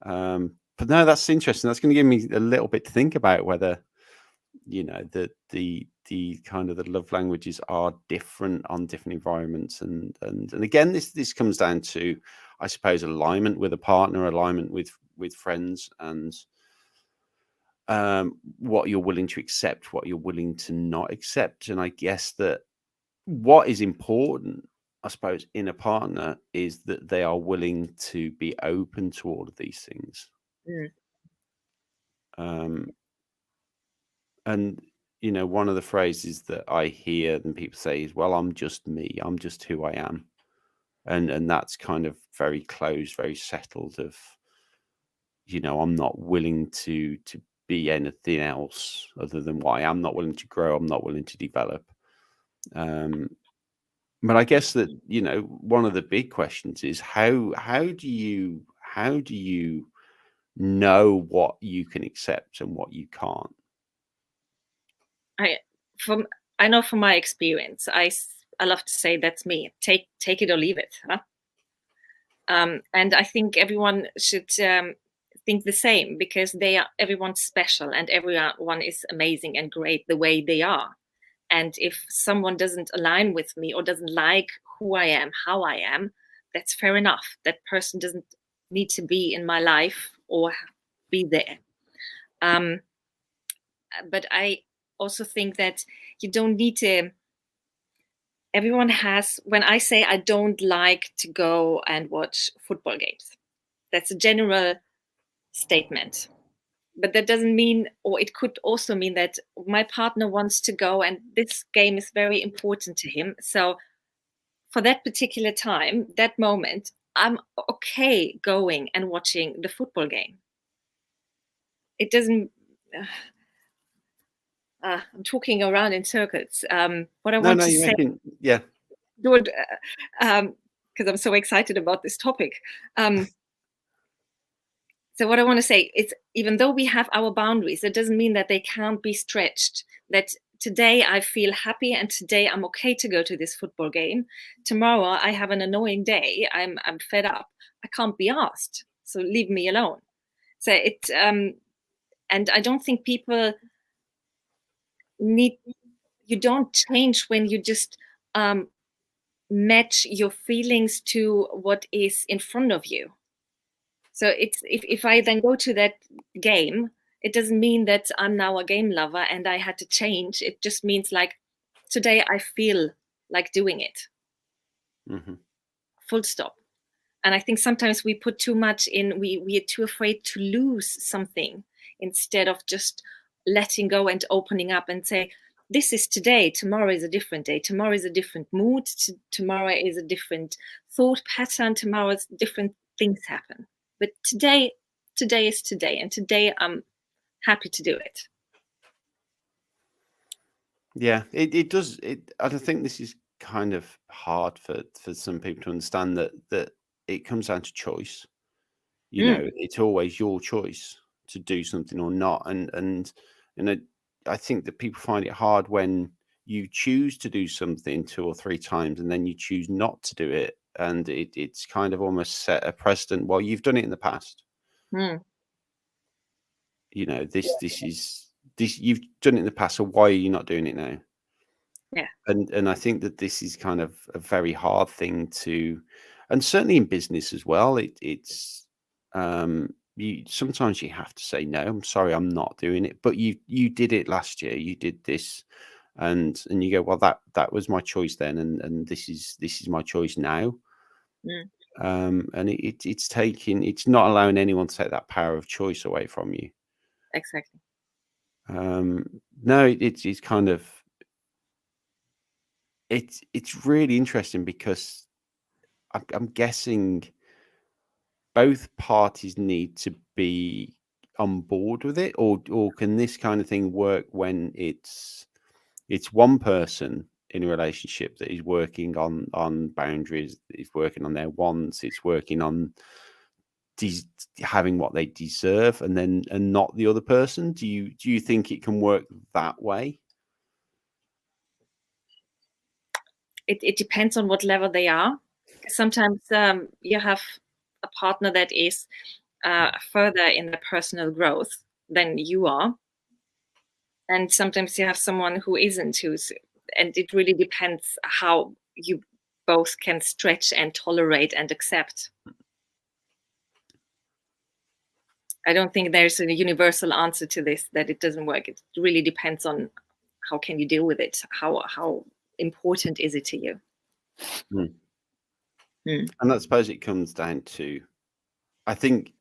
But no, that's interesting. That's going to give me a little bit to think about whether the kind of the love languages are different on different environments, and again, this comes down to, I suppose, alignment with a partner, alignment with friends, and what you're willing to accept, what you're willing to not accept. And I guess that what is important, I suppose, in a partner is that they are willing to be open to all of these things. Mm, Um, and one of the phrases that I hear and people say is, "Well, I'm just me. I'm just who I am," and that's kind of very closed, very settled. Of I'm not willing to be anything else other than what I am. Not willing to grow. I'm not willing to develop. Um, but I guess that one of the big questions is how do you know what you can accept and what you can't? I from I know from my experience, I love to say that's me. Take it or leave it. Huh? And I think everyone should think the same, because everyone's special and everyone is amazing and great the way they are. And if someone doesn't align with me or doesn't like who I am, how I am, that's fair enough. That person doesn't need to be in my life or be there. Um, but I also think that you don't need to. Everyone has. When I say I don't like to go and watch football games, that's a general statement. But that doesn't mean, or it could also mean that my partner wants to go and this game is very important to him. So for that particular time, that moment, I'm okay going and watching the football game. It doesn't. I'm talking around in circles. What I No, want no, to you're say, making, yeah. because I'm so excited about this topic. So what I want to say is, even though we have our boundaries, it doesn't mean that they can't be stretched. That today I feel happy and today I'm okay to go to this football game. Tomorrow I have an annoying day. I'm fed up. I can't be asked. So leave me alone. So And I don't think people you don't change when you just match your feelings to what is in front of you. So it's if I then go to that game, it doesn't mean that I'm now a game lover and I had to change. It just means like today I feel like doing it. Mm-hmm. Full stop. And I think sometimes we put too much in, we are too afraid to lose something instead of just letting go and opening up and say, this is today, tomorrow is a different day, tomorrow is a different mood, tomorrow is a different thought pattern, tomorrow is different things happen. But today is today, and today I'm happy to do it. Yeah, it does. I don't think this is kind of hard for some people to understand that it comes down to choice. You know, it's always your choice to do something or not. And I think that people find it hard when you choose to do something 2 or 3 times and then you choose not to do it. And it's kind of almost set a precedent. Well, you've done it in the past. You know, this you've done it in the past. So why are you not doing it now? Yeah. And I think that this is kind of a very hard thing to, and certainly in business as well. It's you sometimes you have to say no. I'm sorry, I'm not doing it. But you did it last year. You did this, and you go, well, that was my choice then, and this is my choice now. And it's not allowing anyone to take that power of choice away from you. Exactly. No, it's kind of it's really interesting because I'm guessing both parties need to be on board with it, or can this kind of thing work when it's one person in a relationship that is working on boundaries, is working on their wants, it's working on having what they deserve, and not the other person? Do you think it can work that way? It depends on what level they are. Sometimes you have a partner that is further in the personal growth than you are, and sometimes you have someone who isn't, and it really depends how you both can stretch and tolerate and accept. I don't think there's a universal answer to this, that it doesn't work. It really depends on how can you deal with it, how important is it to you. And I suppose it comes down to, I think,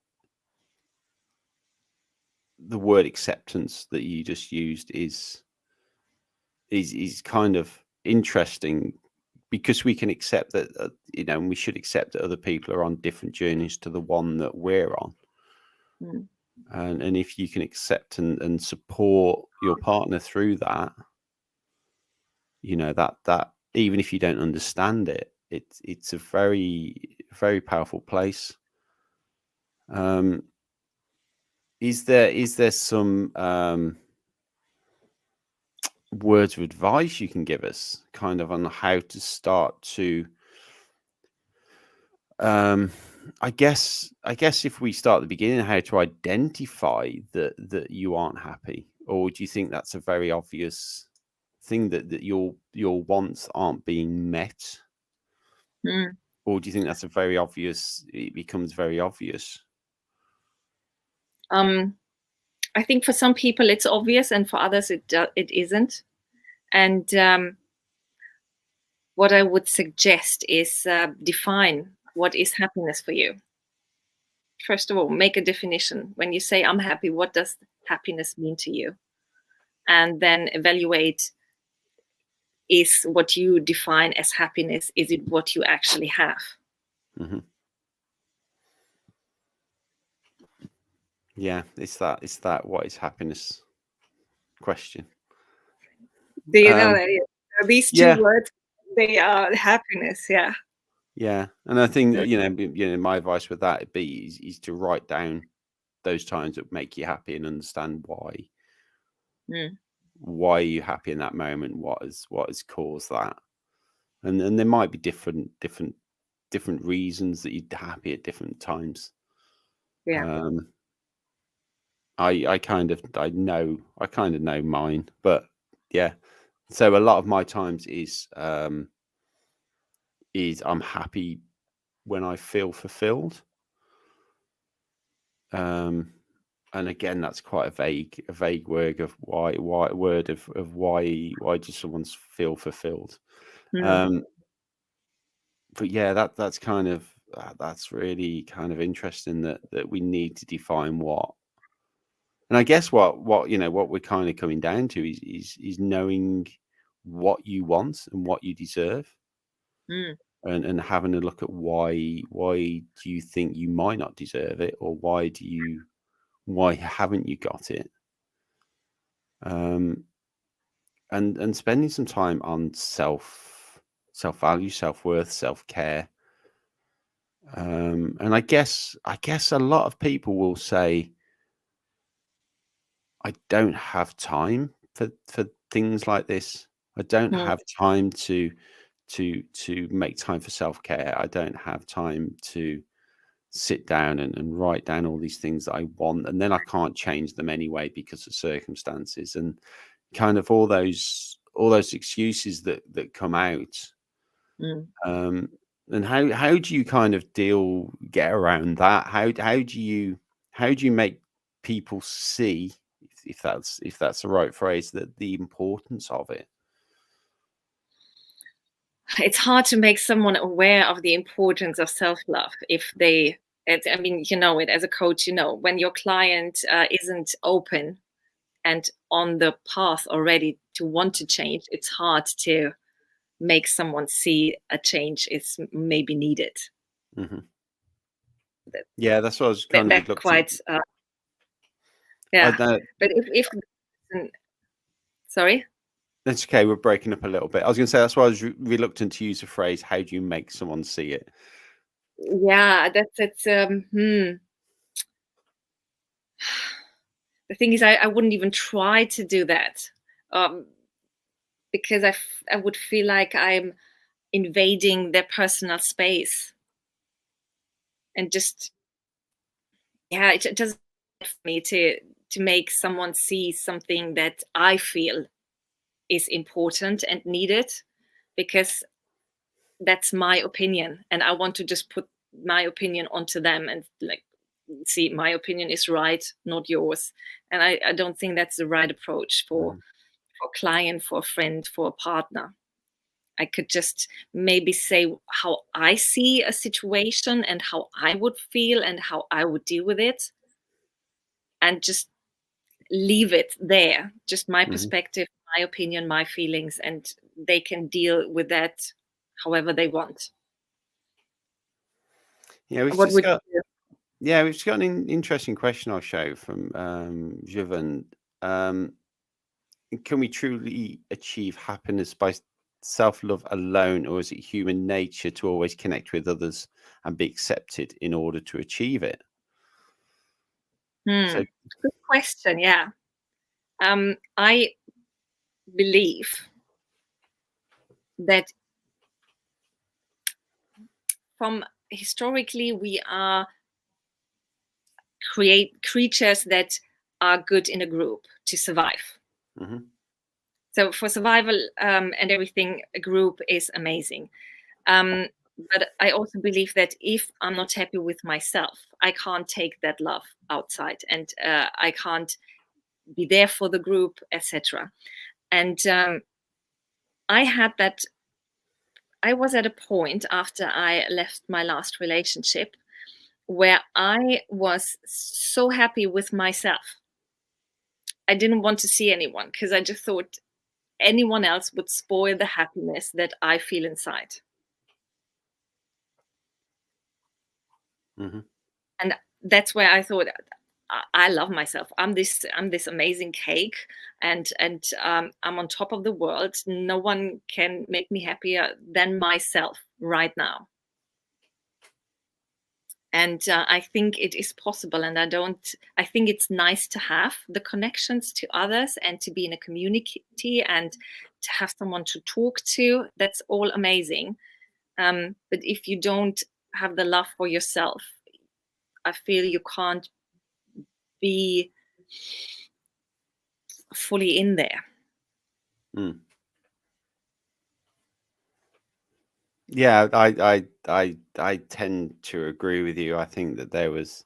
the word acceptance that you just used is kind of interesting, because we can accept that and we should accept that other people are on different journeys to the one that we're on. And if you can accept and support your partner through that, that even if you don't understand it, it's a very, very powerful place. Is there some words of advice you can give us kind of on how to start to, I guess if we start at the beginning, how to identify that you aren't happy? Or do you think that's a very obvious thing, that your wants aren't being met? Or do you think that's it becomes very obvious? I think for some people it's obvious, and for others it isn't. And what I would suggest is define what is happiness for you. First of all, make a definition. When you say I'm happy, what does happiness mean to you? And then evaluate, is what you define as happiness, is it what you actually have? Yeah, it's that what is happiness question. Do you know that these two words, they are happiness? Yeah, and I think my advice with that would be is to write down those times that make you happy and understand why. Why are you happy in that moment? What has caused that? And there might be different reasons that you're happy at different times. I kind of know mine, but yeah. So a lot of my times is I'm happy when I feel fulfilled. And again, that's quite a vague word of why does someone feel fulfilled? Mm. But yeah, that's kind of that's really kind of interesting that we need to define what. And I guess what what we're kind of coming down to is knowing what you want and what you deserve, Mm. and having a look at why do you think you might not deserve it, or why haven't you got it? Um, and spending some time on self value, self worth, self care. And I guess a lot of people will say, I don't have time for things like this. I don't Mm. have time to make time for self care. I don't have time to sit down and write down all these things that I want, and then I can't change them anyway because of circumstances, and kind of all those excuses that come out. Mm. Um, and how do you kind of get around that? How do you make people see, if that's the right phrase, that the importance of it? It's hard to make someone aware of the importance of self-love if they, I mean, you know it as a coach, you know, when your client isn't open and on the path already to want to change, it's hard to make someone see a change is maybe needed. Hmm. That, Yeah, that's what I was kind of that reluctant. quite, I yeah. know. But if sorry? That's okay. We're breaking up a little bit. I was going to say that's why I was reluctant to use the phrase, "How do you make someone see it?" Yeah, that's the thing is, I wouldn't even try to do that, um, because I would feel like I'm invading their personal space, and just, yeah, it doesn't for me to make someone see something that I feel is important and needed, because that's my opinion, and I want to just put my opinion onto them and, like, see, my opinion is right, not yours. And I don't think that's the right approach for Mhm. a client, for a friend, for a partner. I could just maybe say how I see a situation and how I would feel and how I would deal with it, and just leave it there. Just my Mhm. perspective, my opinion, my feelings, and they can deal with that however they want. Yeah, we've What just would got you yeah, we've just got an interesting question I'll show from Jivan. Um, can we truly achieve happiness by self-love alone, or is it human nature to always connect with others and be accepted in order to achieve it? do? So, Good question. Yeah. I believe that from historically we are create creatures that are good in a group to survive. mhm, So for survival, and everything, a group is amazing. Um, but I also believe that if I'm not happy with myself, I can't take that love outside, and I can't be there for the group, etc. And I had that. I was at a point after I left my last relationship where I was so happy with myself. I didn't want to see anyone because I just thought anyone else would spoil the happiness that I feel inside. mhm. And that's where I thought, I love myself. I'm this amazing cake, and I'm on top of the world. No one can make me happier than myself right now. And I think it is possible, and I think it's nice to have the connections to others and to be in a community and to have someone to talk to. That's all amazing. But if you don't have the love for yourself, I feel you can't be fully in there. Yeah, I tend to agree with you. I think that there was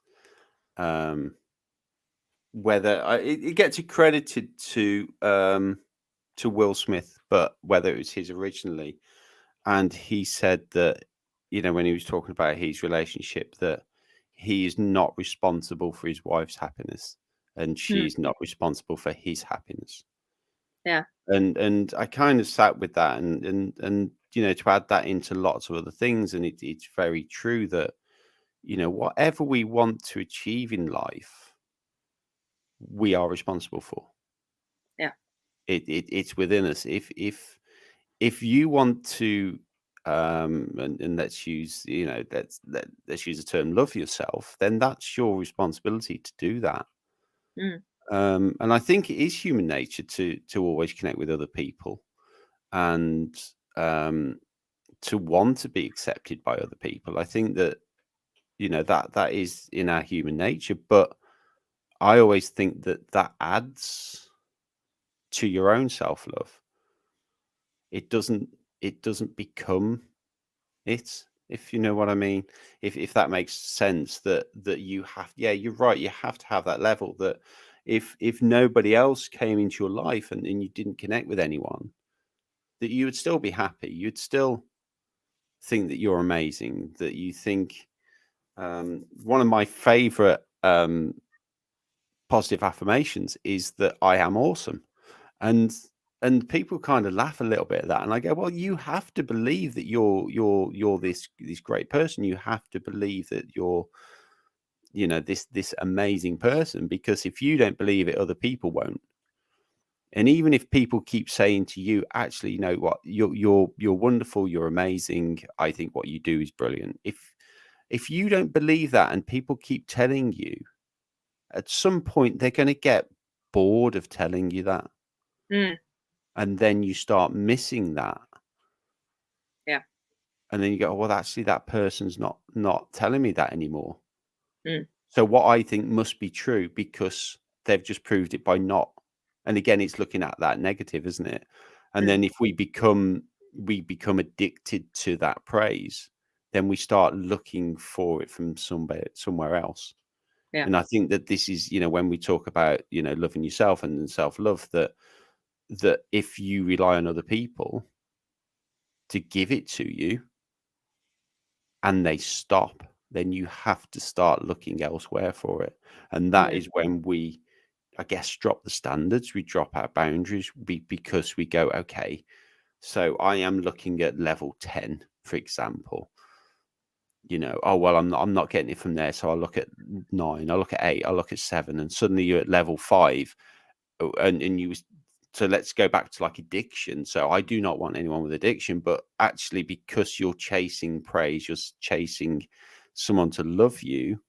whether it gets accredited to Will Smith, but whether it was his originally, and he said that, you know, when he was talking about his relationship, that he is not responsible for his wife's happiness, and she's not responsible for his happiness. Yeah. And I kind of sat with that, and you know, to add that into lots of other things, and it's very true that, you know, whatever we want to achieve in life, we are responsible for. Yeah. It's within us. If you want to, and let's use, you know, let's use the term love yourself, then that's your responsibility to do that. And I think it is human nature to always connect with other people, and to want to be accepted by other people. I think that, you know, that is in our human nature, but I always think that that adds to your own self-love. It doesn't become it, if you know what I mean. If that makes sense, that you have, yeah, you're right, you have to have that level that if nobody else came into your life, and you didn't connect with anyone, that you would still be happy. You'd still think that you're amazing, that you think, one of my favorite positive affirmations is that I am awesome. And people kind of laugh a little bit at that, and I go, well, you have to believe that you're this great person. You have to believe that you're, you know, this amazing person, because if you don't believe it, other people won't. And even if people keep saying to you, actually, you know what, you're wonderful, you're amazing, I think what you do is brilliant. If you don't believe that, and people keep telling you, at some point they're going to get bored of telling you that. And then you start missing that. Yeah. And then you go, oh, well, actually, that person's not telling me that anymore. So what I think must be true, because they've just proved it by not. And again, it's looking at that negative, isn't it? And then if we become addicted to that praise, then we start looking for it from somewhere else. Yeah. And I think that this is, you know, when we talk about, you know, loving yourself and self-love, that if you rely on other people to give it to you, and they stop, then you have to start looking elsewhere for it. And that is when we, I guess, drop the standards, we drop our boundaries, because we go, okay, so I am looking at level 10, for example. You know, oh, well, I'm not getting it from there, so I'll look at 9, I'll look at 8, I'll look at 7, and suddenly you're at level 5. And so let's go back to like addiction. So I do not want anyone with addiction, but actually, because you're chasing praise, you're chasing someone to love you,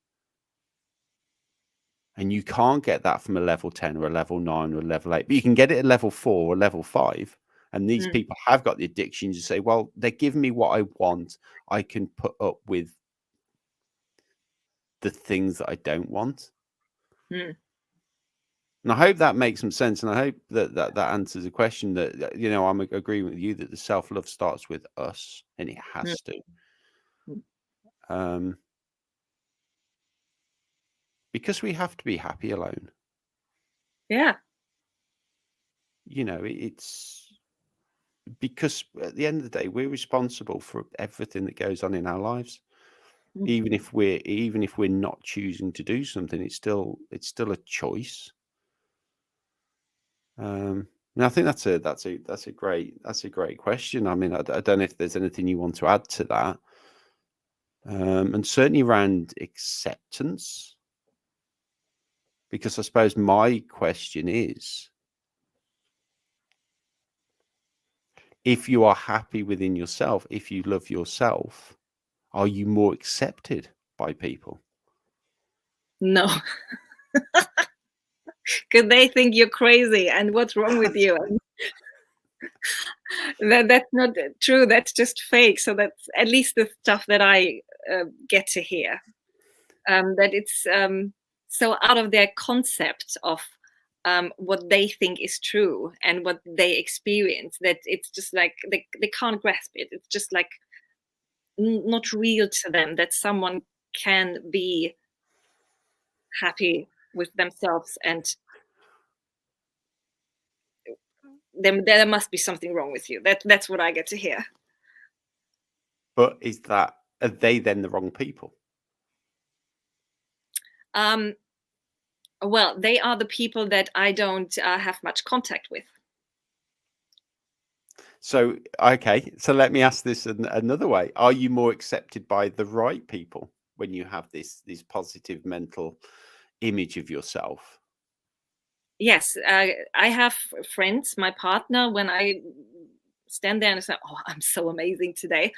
and you can't get that from a level 10 or a level 9 or a level 8, but you can get it at level 4 or level 5. And these people have got the addiction to say, well, they're giving me what I want, I can put up with the things that I don't want. And I hope that makes some sense, and I hope that answers the question. That, you know, I'm agreeing with you that the self-love starts with us, and it has to, because we have to be happy alone. Yeah. You know, it's because at the end of the day, we're responsible for everything that goes on in our lives. Even if we're not choosing to do something, it's still a choice. And I think that's a great question. I mean, I don't know if there's anything you want to add to that, and certainly around acceptance, because I suppose my question is, if you are happy within yourself, if you love yourself, are you more accepted by people? No. Because they think you're crazy and what's wrong with you. That's not true. That's just fake. So that's at least the stuff that I get to hear. That it's so out of their concept of what they think is true and what they experience, that it's just like they can't grasp it. It's just like not real to them that someone can be happy with themselves, and there must be something wrong with you. That's what I get to hear. But are they then the wrong people? Well, they are the people that I don't have much contact with. So, okay, so let me ask this another way. Are you more accepted by the right people when you have this positive mental image of yourself? Yes, I have friends, my partner, when I stand there and say, "Oh, I'm so amazing today,"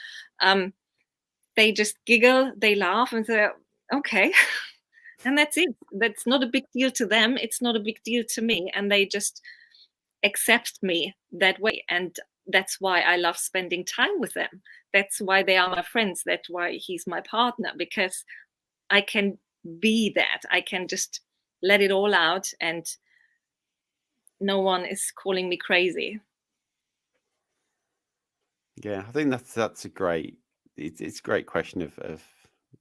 they just giggle, they laugh, and say, "Okay." And that's it. That's not a big deal to them. It's not a big deal to me. And they just accept me that way. And that's why I love spending time with them. That's why they are my friends. That's why he's my partner, because I can be that. I can just let it all out, and no one is calling me crazy. Yeah, I think that's a great, it's a great question of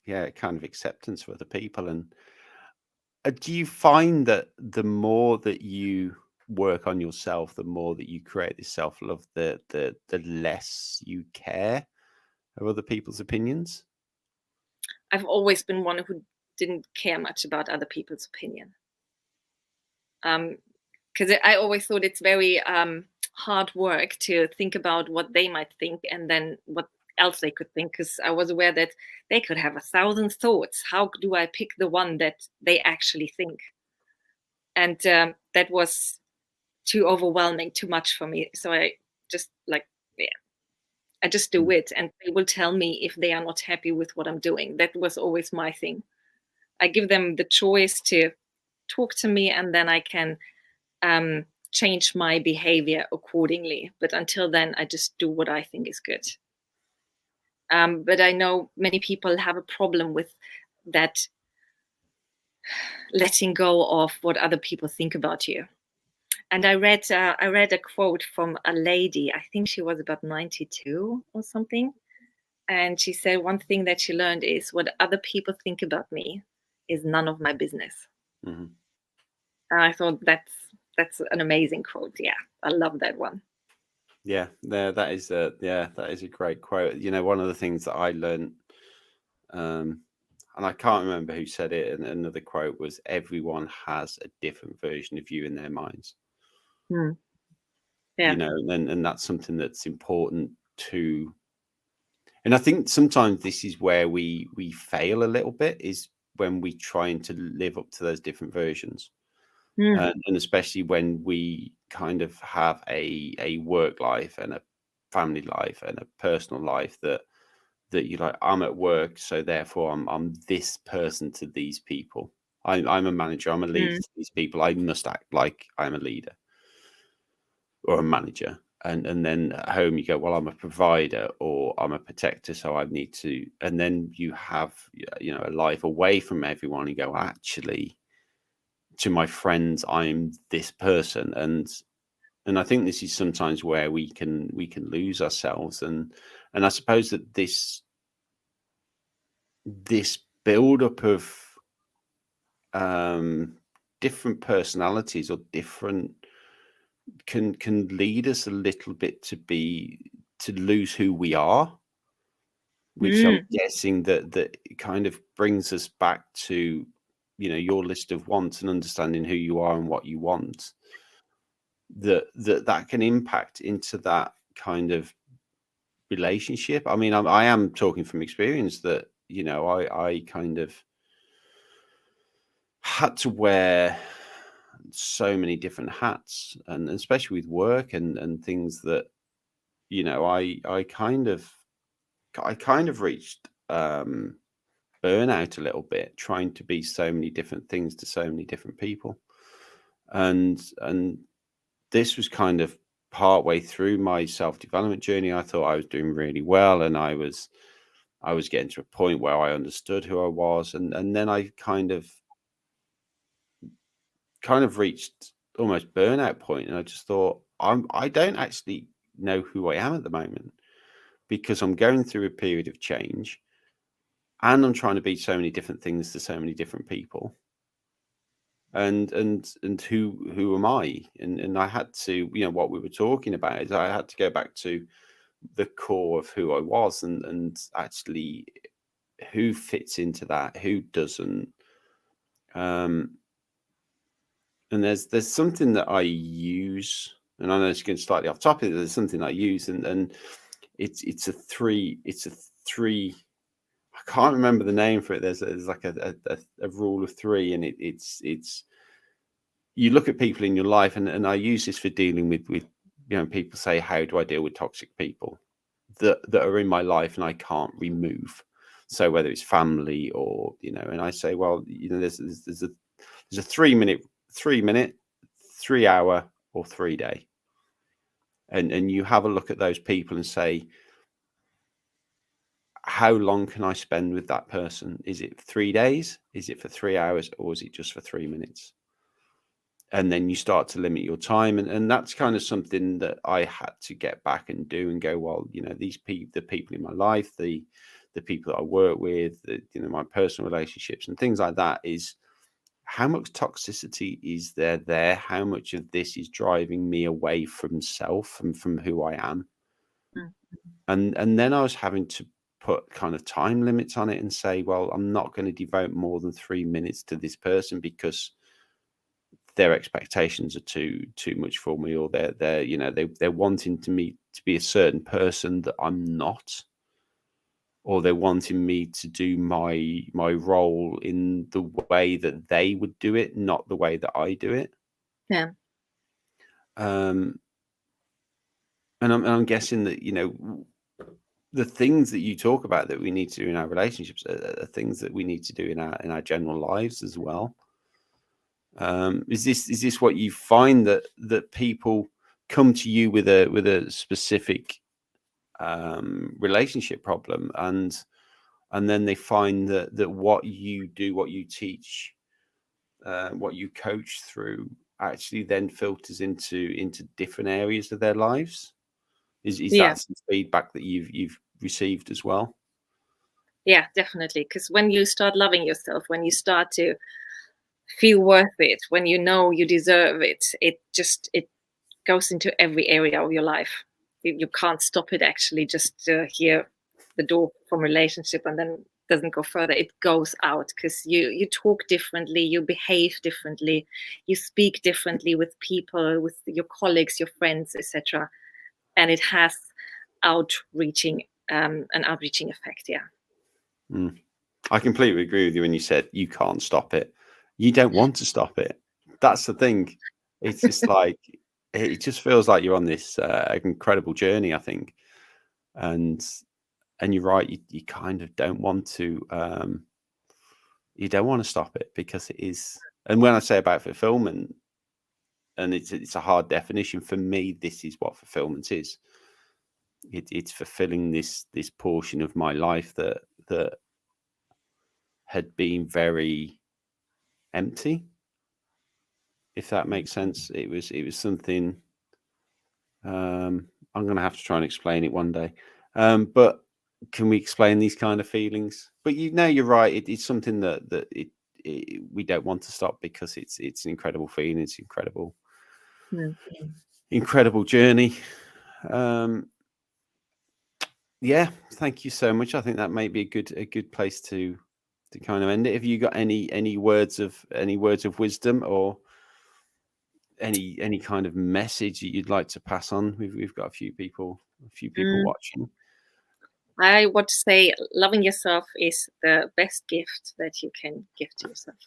yeah, kind of acceptance for other people. And do you find that the more that you work on yourself, the more that you create this self-love, the less you care of other people's opinions? I've always been one who didn't care much about other people's opinion. Because I always thought it's very hard work to think about what they might think and then what else they could think, because I was aware that they could have 1,000 thoughts. How do I pick the one that they actually think? And that was too overwhelming, too much for me. So I just yeah, I just do it, and they will tell me if they are not happy with what I'm doing. That was always my thing. I give them the choice to talk to me, and then I can change my behavior accordingly. But until then, I just do what I think is good. But I know many people have a problem with that, letting go of what other people think about you. And I read a quote from a lady. I think she was about 92 or something. And she said one thing that she learned is, what other people think about me is none of my business. Mm-hmm. And I thought that's an amazing quote. Yeah, I love that one. Yeah, that is a great quote. You know, one of the things that I learned, and I can't remember who said it, and another quote was, everyone has a different version of you in their minds. Yeah. You know, and that's something that's important to. And I think sometimes this is where we fail a little bit, is when we trying to live up to those different versions. And especially when we kind of have a work life and a family life and a personal life that you're like, I'm at work, so therefore I'm this person to these people. I'm a manager, I'm a leader to these people. I must act like I'm a leader or a manager. And then at home you go, well, I'm a provider or I'm a protector, so I need to. And then you have, you know, a life away from everyone. And you go, actually, to my friends, I'm this person. And I think this is sometimes where we can lose ourselves. And I suppose that this build up of different personalities or different can lead us a little bit to lose who we are, which I'm guessing that kind of brings us back to, you know, your list of wants and understanding who you are and what you want, that can impact into that kind of relationship. I mean, I am talking from experience that, you know, I kind of had to wear so many different hats, and especially with work and things that, you know, I kind of reached burnout a little bit, trying to be so many different things to so many different people. And this was kind of partway through my self-development journey. I thought I was doing really well, and I was getting to a point where I understood who I was, and then I kind of kind of reached almost burnout point, and I just thought, I don't actually know who I am at the moment, because I'm going through a period of change, and I'm trying to be so many different things to so many different people. And who am I? And I had to, what we were talking about is I had to go back to the core of who I was, and actually who fits into that, who doesn't. And there's something that I use, and I know it's going slightly off topic. There's something I use, and it's a three. I can't remember the name for it. There's like a rule of three, and it's you look at people in your life, and I use this for dealing with people say, how do I deal with toxic people that are in my life and I can't remove? So whether it's family or and I say, well, there's a 3 minute, 3 hour, or 3 day, and you have a look at those people and say, how long can I spend with that person? Is it 3 days? Is it for 3 hours? Or is it just for 3 minutes? And then you start to limit your time. And that's kind of something that I had to get back and do, and go, well, these the people in my life, the people that I work with, my personal relationships and things like that, is how much toxicity is there? How much of this is driving me away from self and from who I am? And then I was having to put kind of time limits on it and say, well, I'm not going to devote more than 3 minutes to this person, because their expectations are too much for me, or they're wanting me to be a certain person that I'm not, or they're wanting me to do my role in the way that they would do it, not the way that I do it. Yeah. And I'm guessing that the things that you talk about that we need to do in our relationships are things that we need to do in our general lives as well. Is this what you find, that people come to you with a specific relationship problem, and then they find that what you do, what you teach, what you coach through, actually then filters into different areas of their lives? Is Yeah. that some feedback that you've received as well? Yeah, definitely. Because when you start loving yourself, when you start to feel worth it, when you know you deserve it, it goes into every area of your life. You can't stop it, actually, just hear the door from relationship and then doesn't go further. It goes out, because you talk differently, you behave differently, you speak differently with people, with your colleagues, your friends, etc. And it has outreaching an outreaching effect. Yeah. I completely agree with you when you said you can't stop it. You don't want to stop it. That's the thing. It's just like, it just feels like you're on this incredible journey, I think. And you're right, you kind of don't want to stop it, because it is. And when I say about fulfillment, and it's a hard definition for me, this is what fulfillment is. It's fulfilling this portion of my life that had been very empty, if that makes sense. It was something. I'm going to have to try and explain it one day. But can we explain these kind of feelings? But you're right. It's something that we don't want to stop, because it's an incredible feeling. It's incredible journey. Yeah, thank you so much. I think that may be a good place to kind of end it. Have you got any words of wisdom, or any kind of message that you'd like to pass on? We've got a few people watching. I want to say, loving yourself is the best gift that you can give to yourself.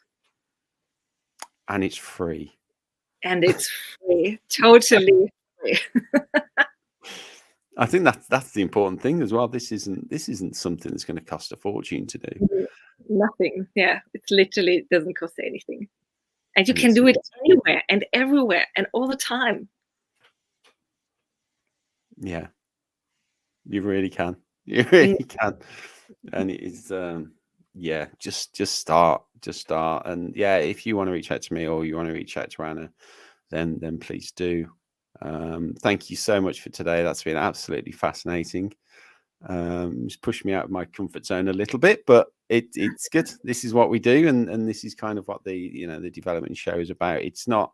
And it's free. And it's free, totally free. I think that's the important thing as well. This isn't something that's going to cost a fortune to do. Nothing. Yeah, it literally doesn't cost anything. And you can do it anywhere and everywhere and all the time. Yeah, you really can. You really can. And it is yeah, just start, and yeah, if you want to reach out to me or you want to reach out to Anna, then please do. Thank you so much for today. That's been absolutely fascinating. It's pushed me out of my comfort zone a little bit, but it's good. This is what we do, and this is kind of what the the development show is about. It's not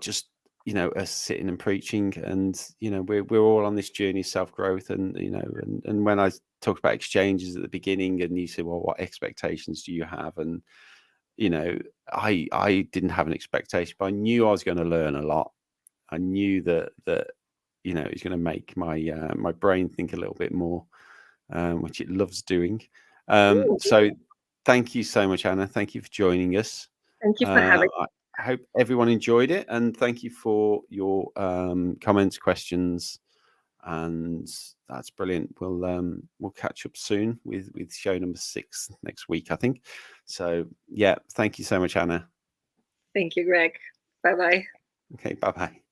just us sitting and preaching, and we're all on this journey of self-growth, and and when I talked about exchanges at the beginning, and you said, well, what expectations do you have? And I didn't have an expectation, but I knew I was going to learn a lot. I knew that it's going to make my my brain think a little bit more, which it loves doing. So thank you so much, Anna. Thank you for joining us. Thank you for having me. I hope everyone enjoyed it, and thank you for your comments, questions, and that's brilliant. We'll catch up soon with show number 6 next week, I think. So yeah, thank you so much, Anna. Thank you, Greg. Bye-bye. Okay, bye-bye.